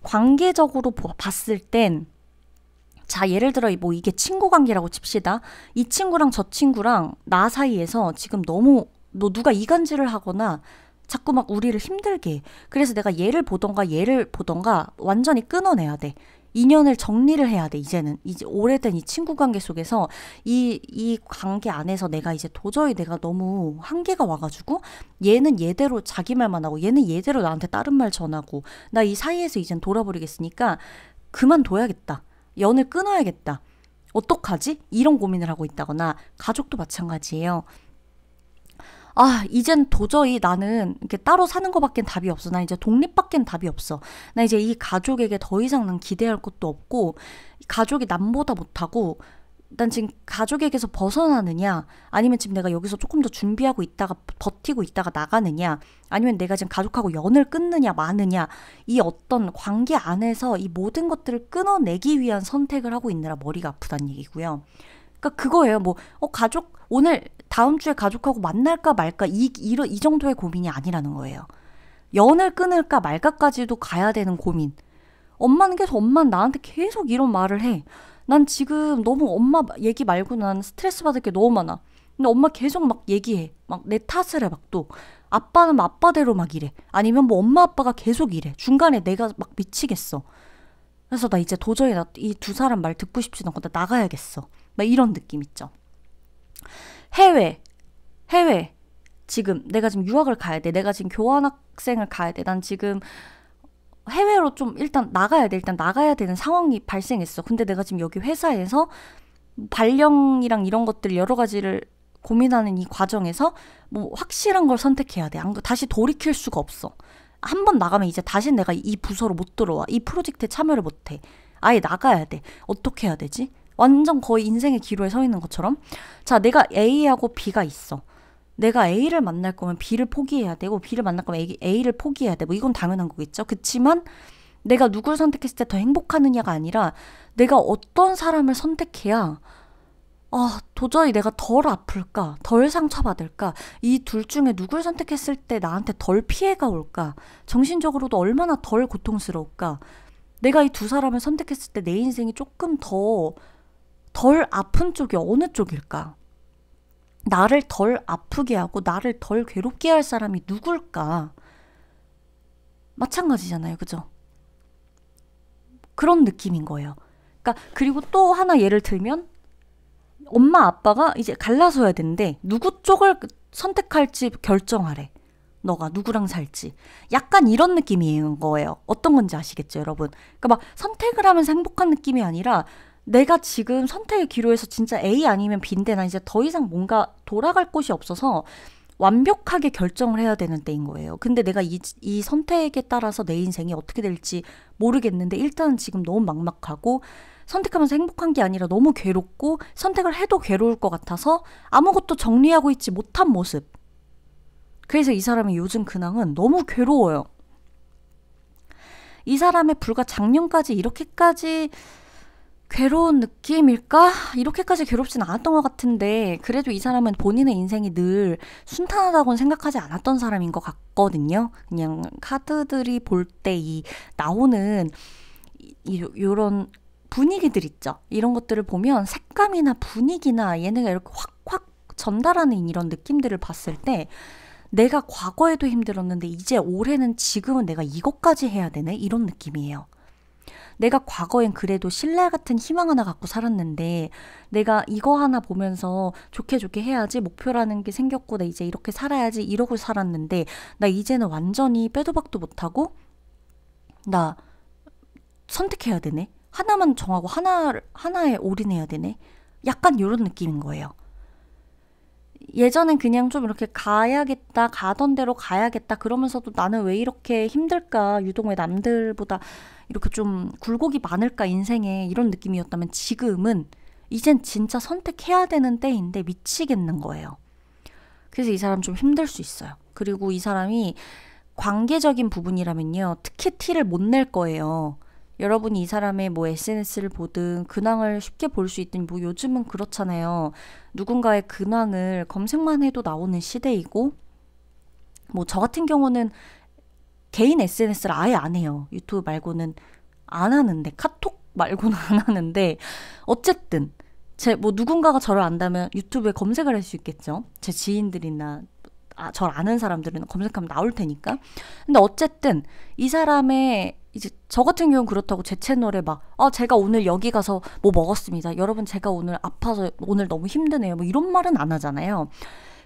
관계적으로 봤을 땐 자, 예를 들어 뭐 이게 친구 관계라고 칩시다. 이 친구랑 저 친구랑 나 사이에서 지금 너무 누가 이간질을 하거나 자꾸 막 우리를 힘들게 해. 그래서 내가 얘를 보던가 완전히 끊어내야 돼. 인연을 정리를 해야 돼. 이제는 이제 오래된 이 친구 관계 속에서 이 관계 안에서 내가 이제 도저히 내가 너무 한계가 와가지고 얘는 얘대로 자기 말만 하고 얘는 얘대로 나한테 다른 말 전하고 나 이 사이에서 이젠 돌아버리겠으니까 그만둬야겠다. 연을 끊어야겠다. 어떡하지? 이런 고민을 하고 있다거나 가족도 마찬가지예요. 이젠 도저히 나는 이렇게 따로 사는 거밖엔 답이 없어. 나 이제 독립밖엔 답이 없어. 나 이제 이 가족에게 더 이상 난 기대할 것도 없고, 가족이 남보다 못하고, 난 지금 가족에게서 벗어나느냐, 아니면 지금 내가 여기서 조금 더 준비하고 있다가, 버티고 있다가 나가느냐, 아니면 내가 지금 가족하고 연을 끊느냐, 마느냐, 이 어떤 관계 안에서 이 모든 것들을 끊어내기 위한 선택을 하고 있느라 머리가 아프다는 얘기고요. 그러니까 그거예요. 뭐 가족 오늘 다음 주에 가족하고 만날까 말까 이 정도의 고민이 아니라는 거예요. 연을 끊을까 말까까지도 가야 되는 고민. 엄마는 나한테 계속 이런 말을 해. 난 지금 너무 엄마 얘기 말고 난 스트레스 받을 게 너무 많아. 근데 엄마 계속 막 얘기해. 막 내 탓을 해, 막 또. 아빠는 아빠대로 막 이래. 아니면 뭐 엄마 아빠가 계속 이래. 중간에 내가 막 미치겠어. 그래서 나 이제 도저히 이 두 사람 말 듣고 싶지도 않고 나 나가야겠어. 막 이런 느낌 있죠. 해외. 내가 지금 유학을 가야 돼. 내가 지금 교환학생을 가야 돼. 난 지금 해외로 좀 일단 나가야 돼. 일단 나가야 되는 상황이 발생했어. 근데 내가 지금 여기 회사에서 발령이랑 이런 것들 여러 가지를 고민하는 이 과정에서 뭐 확실한 걸 선택해야 돼. 다시 돌이킬 수가 없어. 한 번 나가면 이제 다시 내가 이 부서로 못 들어와. 이 프로젝트에 참여를 못 해. 아예 나가야 돼. 어떻게 해야 되지? 완전 거의 인생의 기로에 서 있는 것처럼. 자, 내가 A하고 B가 있어. 내가 A를 만날 거면 B를 포기해야 되고 B를 만날 거면 A를 포기해야 돼. 뭐 이건 당연한 거겠죠. 그치만 내가 누굴 선택했을 때 더 행복하느냐가 아니라 내가 어떤 사람을 선택해야 도저히 내가 덜 아플까? 덜 상처받을까? 이 둘 중에 누굴 선택했을 때 나한테 덜 피해가 올까? 정신적으로도 얼마나 덜 고통스러울까? 내가 이 두 사람을 선택했을 때 내 인생이 조금 덜 아픈 쪽이 어느 쪽일까? 나를 덜 아프게 하고 나를 덜 괴롭게 할 사람이 누굴까? 마찬가지잖아요. 그죠? 그런 느낌인 거예요. 그러니까 그리고 또 하나 예를 들면 엄마 아빠가 이제 갈라서야 되는데 누구 쪽을 선택할지 결정하래. 너가 누구랑 살지. 약간 이런 느낌인 거예요. 어떤 건지 아시겠죠, 여러분? 그러니까 막 선택을 하면서 행복한 느낌이 아니라 내가 지금 선택의 기로에서 진짜 A 아니면 B인데 난 이제 더 이상 뭔가 돌아갈 곳이 없어서 완벽하게 결정을 해야 되는 때인 거예요. 근데 내가 이 선택에 따라서 내 인생이 어떻게 될지 모르겠는데 일단은 지금 너무 막막하고 선택하면서 행복한 게 아니라 너무 괴롭고 선택을 해도 괴로울 것 같아서 아무것도 정리하고 있지 못한 모습. 그래서 이 사람의 요즘 근황은 너무 괴로워요. 이 사람의 불과 작년까지 이렇게까지 괴로운 느낌일까? 이렇게까지 괴롭진 않았던 것 같은데 그래도 이 사람은 본인의 인생이 늘 순탄하다고는 생각하지 않았던 사람인 것 같거든요. 그냥 카드들이 볼 때 나오는 요런 분위기들 있죠. 이런 것들을 보면 색감이나 분위기나 얘네가 이렇게 확확 전달하는 이런 느낌들을 봤을 때 내가 과거에도 힘들었는데 이제 올해는 지금은 내가 이것까지 해야 되네? 이런 느낌이에요. 내가 과거엔 그래도 신뢰 같은 희망 하나 갖고 살았는데 내가 이거 하나 보면서 좋게 해야지 목표라는 게 생겼고 나 이제 이렇게 살아야지 이러고 살았는데 나 이제는 완전히 빼도 박도 못하고 나 선택해야 되네. 하나만 정하고 하나에 올인해야 되네. 약간 이런 느낌인 거예요. 예전엔 그냥 좀 이렇게 가던 대로 가야겠다 그러면서도 나는 왜 이렇게 힘들까? 유독 왜 남들보다 이렇게 좀 굴곡이 많을까 인생에 이런 느낌이었다면 지금은 이젠 진짜 선택해야 되는 때인데 미치겠는 거예요. 그래서 이 사람 좀 힘들 수 있어요. 그리고 이 사람이 관계적인 부분이라면요. 특히 티를 못 낼 거예요. 여러분이 이 사람의 뭐 SNS를 보든 근황을 쉽게 볼 수 있든 뭐 요즘은 그렇잖아요. 누군가의 근황을 검색만 해도 나오는 시대이고 뭐 저 같은 경우는 개인 SNS를 아예 안 해요. 유튜브 말고는 안 하는데 카톡 말고는 안 하는데 어쨌든 뭐 누군가가 저를 안다면 유튜브에 검색을 할 수 있겠죠. 제 지인들이나 저를 아는 사람들은 검색하면 나올 테니까. 근데 어쨌든 이 사람의 이제 저 같은 경우는 그렇다고 제 채널에 막 제가 오늘 여기 가서 뭐 먹었습니다. 여러분 제가 오늘 아파서 오늘 너무 힘드네요. 뭐 이런 말은 안 하잖아요.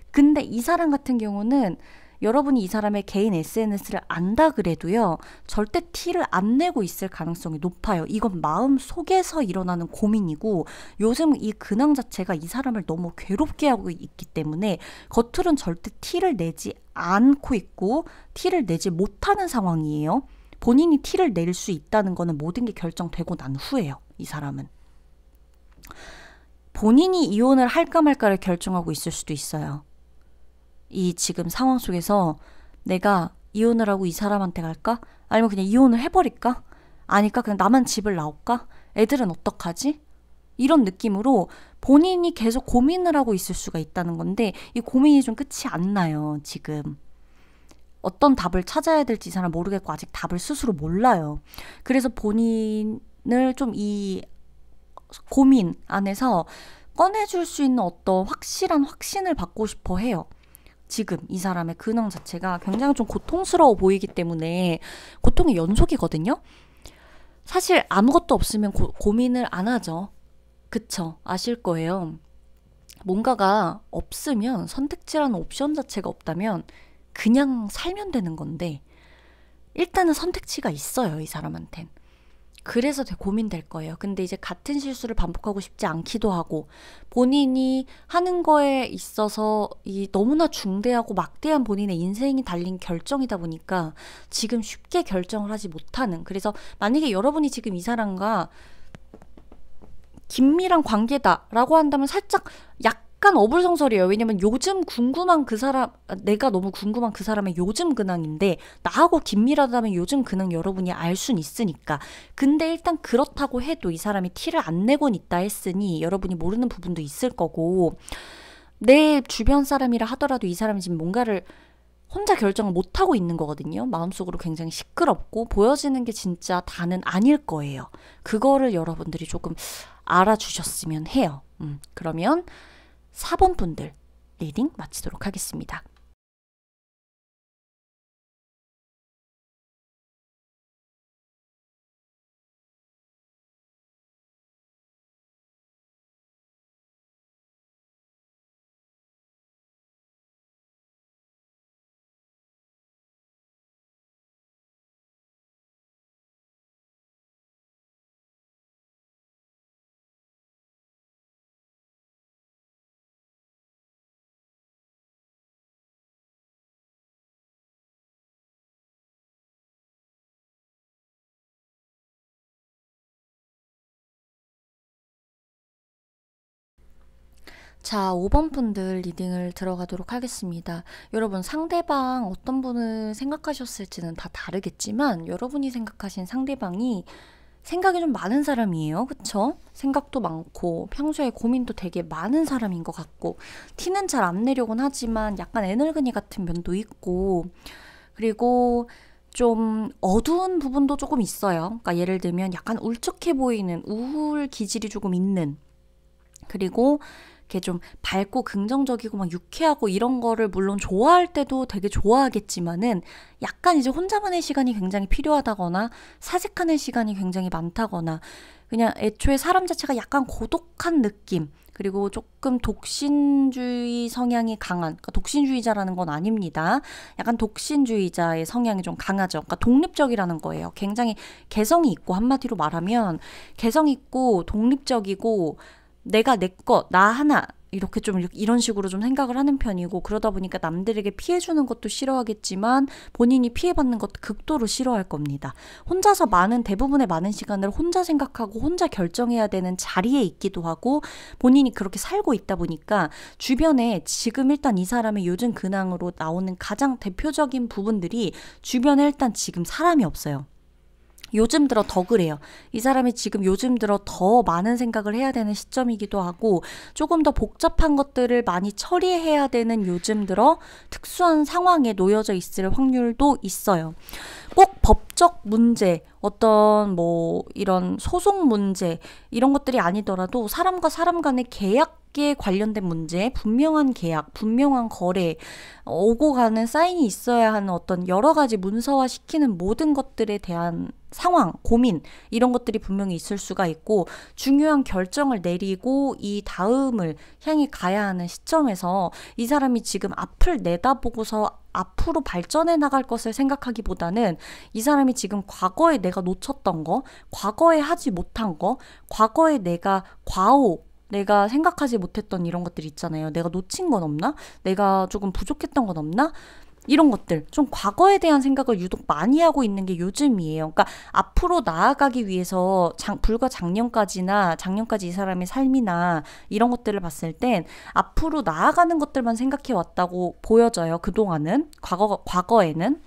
근데 이 사람 같은 경우는 여러분이 이 사람의 개인 SNS를 안다 그래도요. 절대 티를 안 내고 있을 가능성이 높아요. 이건 마음 속에서 일어나는 고민이고 요즘 이 근황 자체가 이 사람을 너무 괴롭게 하고 있기 때문에 겉으로는 절대 티를 내지 않고 있고 티를 내지 못하는 상황이에요. 본인이 티를 낼 수 있다는 거는 모든 게 결정되고 난 후예요. 이 사람은. 본인이 이혼을 할까 말까를 결정하고 있을 수도 있어요. 이 지금 상황 속에서 내가 이혼을 하고 이 사람한테 갈까? 아니면 그냥 이혼을 해버릴까? 아니까 그냥 나만 집을 나올까? 애들은 어떡하지? 이런 느낌으로 본인이 계속 고민을 하고 있을 수가 있다는 건데 이 고민이 좀 끝이 안 나요, 지금. 어떤 답을 찾아야 될지 이 사람 모르겠고 아직 답을 스스로 몰라요. 그래서 본인을 좀 이 고민 안에서 꺼내줄 수 있는 어떤 확실한 확신을 받고 싶어 해요. 지금 이 사람의 근황 자체가 굉장히 좀 고통스러워 보이기 때문에 고통의 연속이거든요. 사실 아무것도 없으면 고민을 안 하죠. 그쵸? 아실 거예요. 뭔가가 없으면 선택지라는 옵션 자체가 없다면 그냥 살면 되는 건데 일단은 선택지가 있어요, 이 사람한텐. 그래서 되게 고민될 거예요. 근데 이제 같은 실수를 반복하고 싶지 않기도 하고 본인이 하는 거에 있어서 이 너무나 중대하고 막대한 본인의 인생이 달린 결정이다 보니까 지금 쉽게 결정을 하지 못하는, 그래서 만약에 여러분이 지금 이 사람과 긴밀한 관계다라고 한다면 살짝 약간 어불성설이에요. 왜냐면 요즘 궁금한 그 사람, 내가 너무 궁금한 그 사람의 요즘 근황인데 나하고 긴밀하다면 요즘 근황 여러분이 알 순 있으니까. 근데 일단 그렇다고 해도 이 사람이 티를 안 내곤 있다 했으니 여러분이 모르는 부분도 있을 거고, 내 주변 사람이라 하더라도 이 사람이 지금 뭔가를 혼자 결정을 못하고 있는 거거든요. 마음속으로 굉장히 시끄럽고 보여지는 게 진짜 다는 아닐 거예요. 그거를 여러분들이 조금 알아주셨으면 해요. 그러면 4번 분들 리딩 마치도록 하겠습니다. 자, 5번 분들 리딩을 들어가도록 하겠습니다. 여러분, 상대방 어떤 분을 생각하셨을지는 다 다르겠지만 여러분이 생각하신 상대방이 생각이 좀 많은 사람이에요. 그쵸? 생각도 많고 평소에 고민도 되게 많은 사람인 것 같고 티는 잘 안 내려곤 하지만 약간 애늙은이 같은 면도 있고, 그리고 좀 어두운 부분도 조금 있어요. 그러니까 예를 들면 약간 울적해 보이는 우울 기질이 조금 있는, 그리고 이렇게 좀 밝고 긍정적이고 막 유쾌하고 이런 거를 물론 좋아할 때도 되게 좋아하겠지만은 약간 이제 혼자만의 시간이 굉장히 필요하다거나 사색하는 시간이 굉장히 많다거나 그냥 애초에 사람 자체가 약간 고독한 느낌, 그리고 조금 독신주의 성향이 강한, 그러니까 독신주의자라는 건 아닙니다. 약간 독신주의자의 성향이 좀 강하죠. 그러니까 독립적이라는 거예요. 굉장히 개성이 있고, 한마디로 말하면 개성 있고 독립적이고 내가 내 거, 나 하나 이렇게 좀 이런 식으로 좀 생각을 하는 편이고, 그러다 보니까 남들에게 피해주는 것도 싫어하겠지만 본인이 피해받는 것도 극도로 싫어할 겁니다. 혼자서 대부분의 많은 시간을 혼자 생각하고 혼자 결정해야 되는 자리에 있기도 하고 본인이 그렇게 살고 있다 보니까 주변에 지금 일단 이 사람의 요즘 근황으로 나오는 가장 대표적인 부분들이 주변에 일단 지금 사람이 없어요. 요즘 들어 더 그래요. 이 사람이 지금 요즘 들어 더 많은 생각을 해야 되는 시점이기도 하고 조금 더 복잡한 것들을 많이 처리해야 되는 요즘 들어 특수한 상황에 놓여져 있을 확률도 있어요. 꼭 법적 문제, 어떤 뭐 이런 소송 문제 이런 것들이 아니더라도 사람과 사람 간의 계약에 관련된 문제, 분명한 계약, 분명한 거래, 오고 가는 사인이 있어야 하는 어떤 여러 가지 문서화시키는 모든 것들에 대한 상황, 고민 이런 것들이 분명히 있을 수가 있고, 중요한 결정을 내리고 이 다음을 향해 가야 하는 시점에서 이 사람이 지금 앞을 내다보고서 앞으로 발전해 나갈 것을 생각하기보다는 이 사람이 지금 과거에 내가 놓쳤던 거, 과거에 하지 못한 거, 과거에 내가 생각하지 못했던 이런 것들 있잖아요. 내가 놓친 건 없나? 내가 조금 부족했던 건 없나? 이런 것들, 좀 과거에 대한 생각을 유독 많이 하고 있는 게 요즘이에요. 그러니까 앞으로 나아가기 위해서 불과 작년까지 이 사람의 삶이나 이런 것들을 봤을 땐 앞으로 나아가는 것들만 생각해 왔다고 보여져요. 그동안은, 과거에는.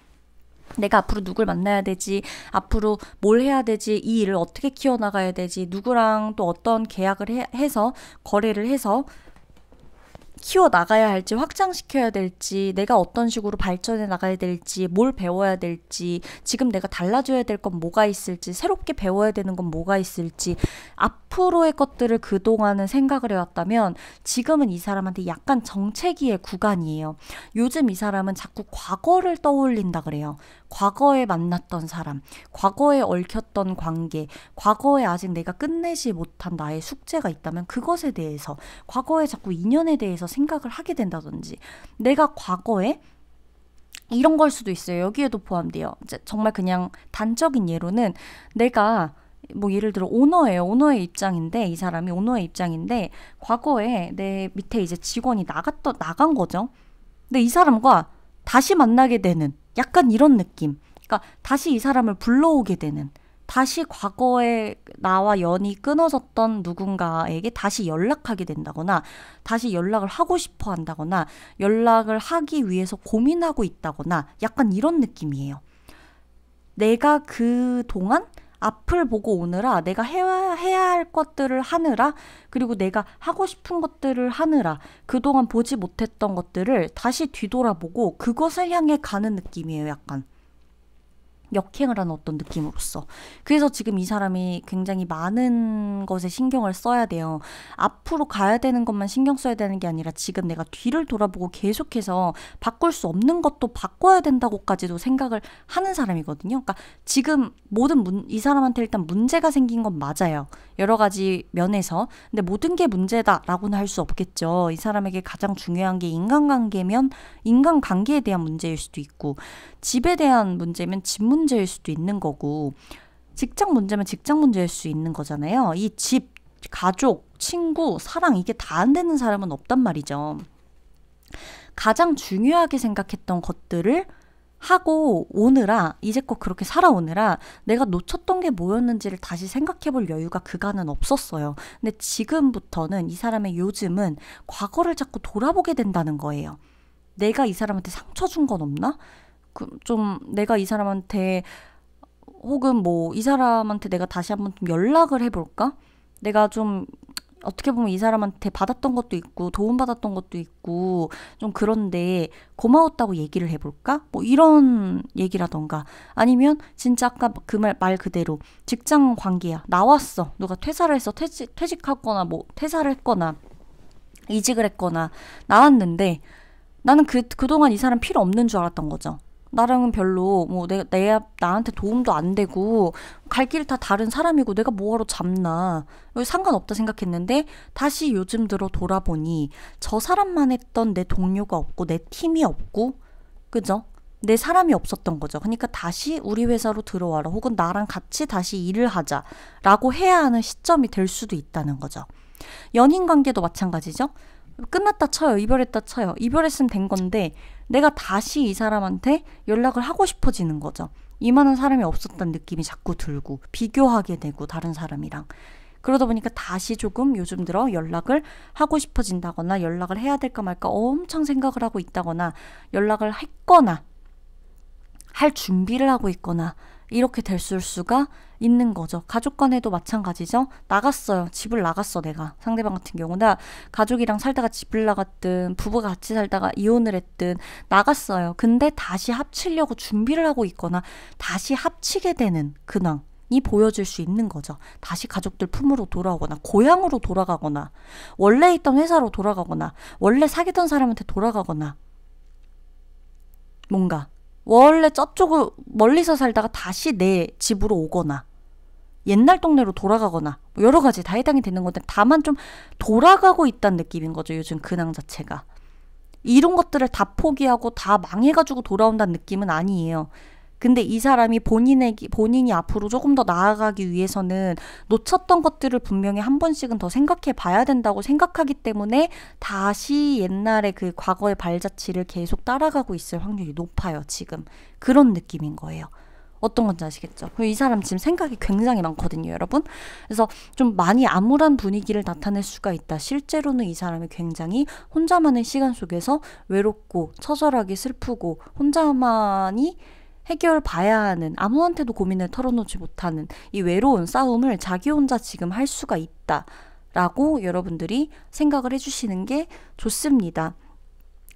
내가 앞으로 누굴 만나야 되지, 앞으로 뭘 해야 되지, 이 일을 어떻게 키워나가야 되지, 누구랑 또 어떤 계약을 해서 거래를 해서 키워나가야 할지, 확장시켜야 될지, 내가 어떤 식으로 발전해 나가야 될지, 뭘 배워야 될지, 지금 내가 달라져야 될 건 뭐가 있을지, 새롭게 배워야 되는 건 뭐가 있을지, 앞으로의 것들을 그동안은 생각을 해왔다면 지금은 이 사람한테 약간 정체기의 구간이에요. 요즘 이 사람은 자꾸 과거를 떠올린다 그래요. 과거에 만났던 사람, 과거에 얽혔던 관계, 과거에 아직 내가 끝내지 못한 나의 숙제가 있다면 그것에 대해서, 과거에 자꾸 인연에 대해서 생각을 하게 된다든지, 내가 과거에 이런 걸 수도 있어요. 여기에도 포함돼요. 이제 정말 그냥 단적인 예로는 내가 뭐 예를 들어 오너예요. 오너의 입장인데, 이 사람이 오너의 입장인데 과거에 내 밑에 이제 직원이 나간 거죠. 근데 이 사람과 다시 만나게 되는 약간 이런 느낌. 그러니까 다시 이 사람을 불러오게 되는, 다시 과거에 나와 연이 끊어졌던 누군가에게 다시 연락하게 된다거나, 다시 연락을 하고 싶어 한다거나, 연락을 하기 위해서 고민하고 있다거나, 약간 이런 느낌이에요. 내가 그동안 앞을 보고 오느라, 내가 해야 할 것들을 하느라, 그리고 내가 하고 싶은 것들을 하느라 그동안 보지 못했던 것들을 다시 뒤돌아보고 그것을 향해 가는 느낌이에요. 약간 역행을 하는 어떤 느낌으로써. 그래서 지금 이 사람이 굉장히 많은 것에 신경을 써야 돼요. 앞으로 가야 되는 것만 신경 써야 되는 게 아니라 지금 내가 뒤를 돌아보고 계속해서 바꿀 수 없는 것도 바꿔야 된다고까지도 생각을 하는 사람이거든요. 그러니까 지금 이 사람한테 일단 문제가 생긴 건 맞아요. 여러 가지 면에서. 근데 모든 게 문제다라고는 할 수 없겠죠. 이 사람에게 가장 중요한 게 인간관계면 인간관계에 대한 문제일 수도 있고, 집에 대한 문제면 집 문제일 수도 있는 거고, 직장 문제면 직장 문제일 수 있는 거잖아요. 이 집, 가족, 친구, 사랑, 이게 다 안 되는 사람은 없단 말이죠. 가장 중요하게 생각했던 것들을 하고 오느라, 이제껏 그렇게 살아오느라 내가 놓쳤던 게 뭐였는지를 다시 생각해 볼 여유가 그간은 없었어요. 근데 지금부터는, 이 사람의 요즘은 과거를 자꾸 돌아보게 된다는 거예요. 내가 이 사람한테 상처 준 건 없나? 좀 내가 이 사람한테, 혹은 뭐 이 사람한테 내가 다시 한번 좀 연락을 해볼까? 내가 좀 어떻게 보면 이 사람한테 받았던 것도 있고 도움받았던 것도 있고 좀 그런데 고마웠다고 얘기를 해볼까? 뭐 이런 얘기라던가, 아니면 진짜 아까 그 말 그대로 직장 관계야. 나왔어. 누가 퇴사를 해서 퇴직하거나 뭐 퇴사를 했거나 이직을 했거나 나왔는데 나는 그동안 이 사람 필요 없는 줄 알았던 거죠. 나랑은 별로 뭐 나한테 도움도 안 되고 갈 길 다 다른 사람이고 내가 뭐하러 잡나, 상관없다 생각했는데 다시 요즘 들어 돌아보니 저 사람만 했던 내 동료가 없고 내 팀이 없고, 그죠? 내 사람이 없었던 거죠. 그러니까 다시 우리 회사로 들어와라, 혹은 나랑 같이 다시 일을 하자라고 해야 하는 시점이 될 수도 있다는 거죠. 연인 관계도 마찬가지죠. 끝났다 쳐요. 이별했다 쳐요. 이별했으면 된 건데 내가 다시 이 사람한테 연락을 하고 싶어지는 거죠. 이만한 사람이 없었다는 느낌이 자꾸 들고 비교하게 되고 다른 사람이랑. 그러다 보니까 다시 조금 요즘 들어 연락을 하고 싶어진다거나, 연락을 해야 될까 말까 엄청 생각을 하고 있다거나, 연락을 했거나 할 준비를 하고 있거나, 이렇게 될 수가 있는 거죠. 가족 간에도 마찬가지죠. 나갔어요. 집을 나갔어, 내가. 상대방 같은 경우나 가족이랑 살다가 집을 나갔든 부부가 같이 살다가 이혼을 했든 나갔어요. 근데 다시 합치려고 준비를 하고 있거나 다시 합치게 되는 근황이 보여질 수 있는 거죠. 다시 가족들 품으로 돌아오거나, 고향으로 돌아가거나, 원래 있던 회사로 돌아가거나, 원래 사귀던 사람한테 돌아가거나, 뭔가 원래 저쪽을 멀리서 살다가 다시 내 집으로 오거나, 옛날 동네로 돌아가거나, 여러 가지 다 해당이 되는 건데, 다만 좀 돌아가고 있다는 느낌인 거죠. 요즘 근황 자체가. 이런 것들을 다 포기하고 다 망해가지고 돌아온다는 느낌은 아니에요. 근데 이 사람이 본인이 앞으로 조금 더 나아가기 위해서는 놓쳤던 것들을 분명히 한 번씩은 더 생각해 봐야 된다고 생각하기 때문에 다시 옛날의 그 과거의 발자취를 계속 따라가고 있을 확률이 높아요. 지금 그런 느낌인 거예요. 어떤 건지 아시겠죠? 이 사람 지금 생각이 굉장히 많거든요, 여러분. 그래서 좀 많이 암울한 분위기를 나타낼 수가 있다. 실제로는 이 사람이 굉장히 혼자만의 시간 속에서 외롭고 처절하게 슬프고 혼자만이 해결 봐야 하는, 아무한테도 고민을 털어놓지 못하는 이 외로운 싸움을 자기 혼자 지금 할 수가 있다 라고 여러분들이 생각을 해주시는 게 좋습니다.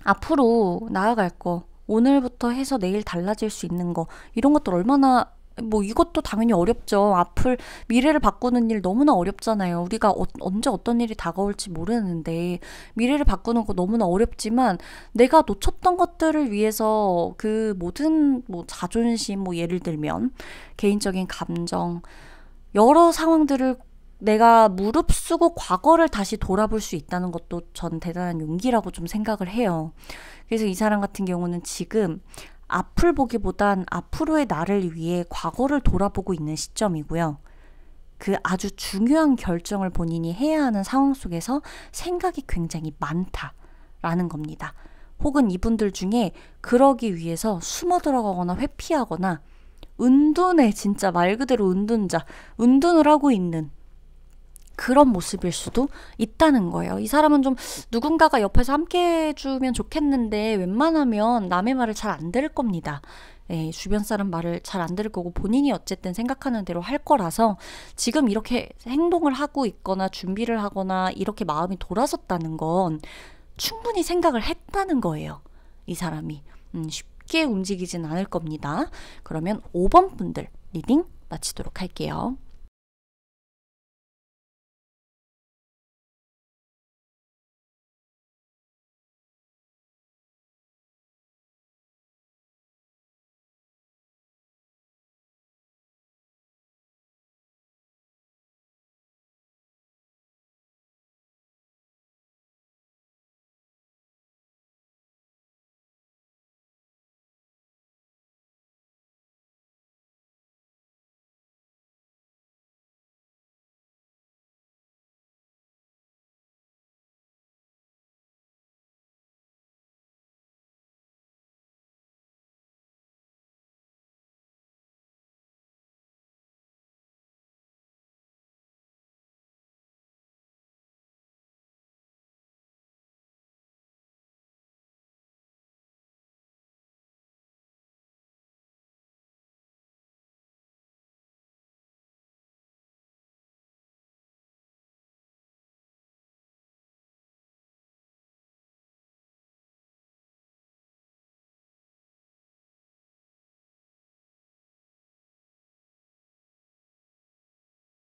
앞으로 나아갈 거, 오늘부터 해서 내일 달라질 수 있는 거, 이런 것들 얼마나, 뭐 이것도 당연히 어렵죠. 미래를 바꾸는 일 너무나 어렵잖아요. 우리가 언제 어떤 일이 다가올지 모르는데 미래를 바꾸는 거 너무나 어렵지만, 내가 놓쳤던 것들을 위해서 그 모든 뭐 자존심, 뭐 예를 들면 개인적인 감정, 여러 상황들을 내가 무릅쓰고 과거를 다시 돌아볼 수 있다는 것도 전 대단한 용기라고 좀 생각을 해요. 그래서 이 사람 같은 경우는 지금 앞을 보기보단 앞으로의 나를 위해 과거를 돌아보고 있는 시점이고요. 그 아주 중요한 결정을 본인이 해야 하는 상황 속에서 생각이 굉장히 많다라는 겁니다. 혹은 이분들 중에 그러기 위해서 숨어 들어가거나 회피하거나 은둔에, 진짜 말 그대로 은둔을 하고 있는 그런 모습일 수도 있다는 거예요. 이 사람은 좀 누군가가 옆에서 함께 해주면 좋겠는데 웬만하면 남의 말을 잘 안 들을 겁니다. 네, 주변 사람 말을 잘 안 들을 거고 본인이 어쨌든 생각하는 대로 할 거라서 지금 이렇게 행동을 하고 있거나 준비를 하거나 이렇게 마음이 돌아섰다는 건 충분히 생각을 했다는 거예요. 이 사람이 쉽게 움직이진 않을 겁니다. 그러면 5번 분들 리딩 마치도록 할게요.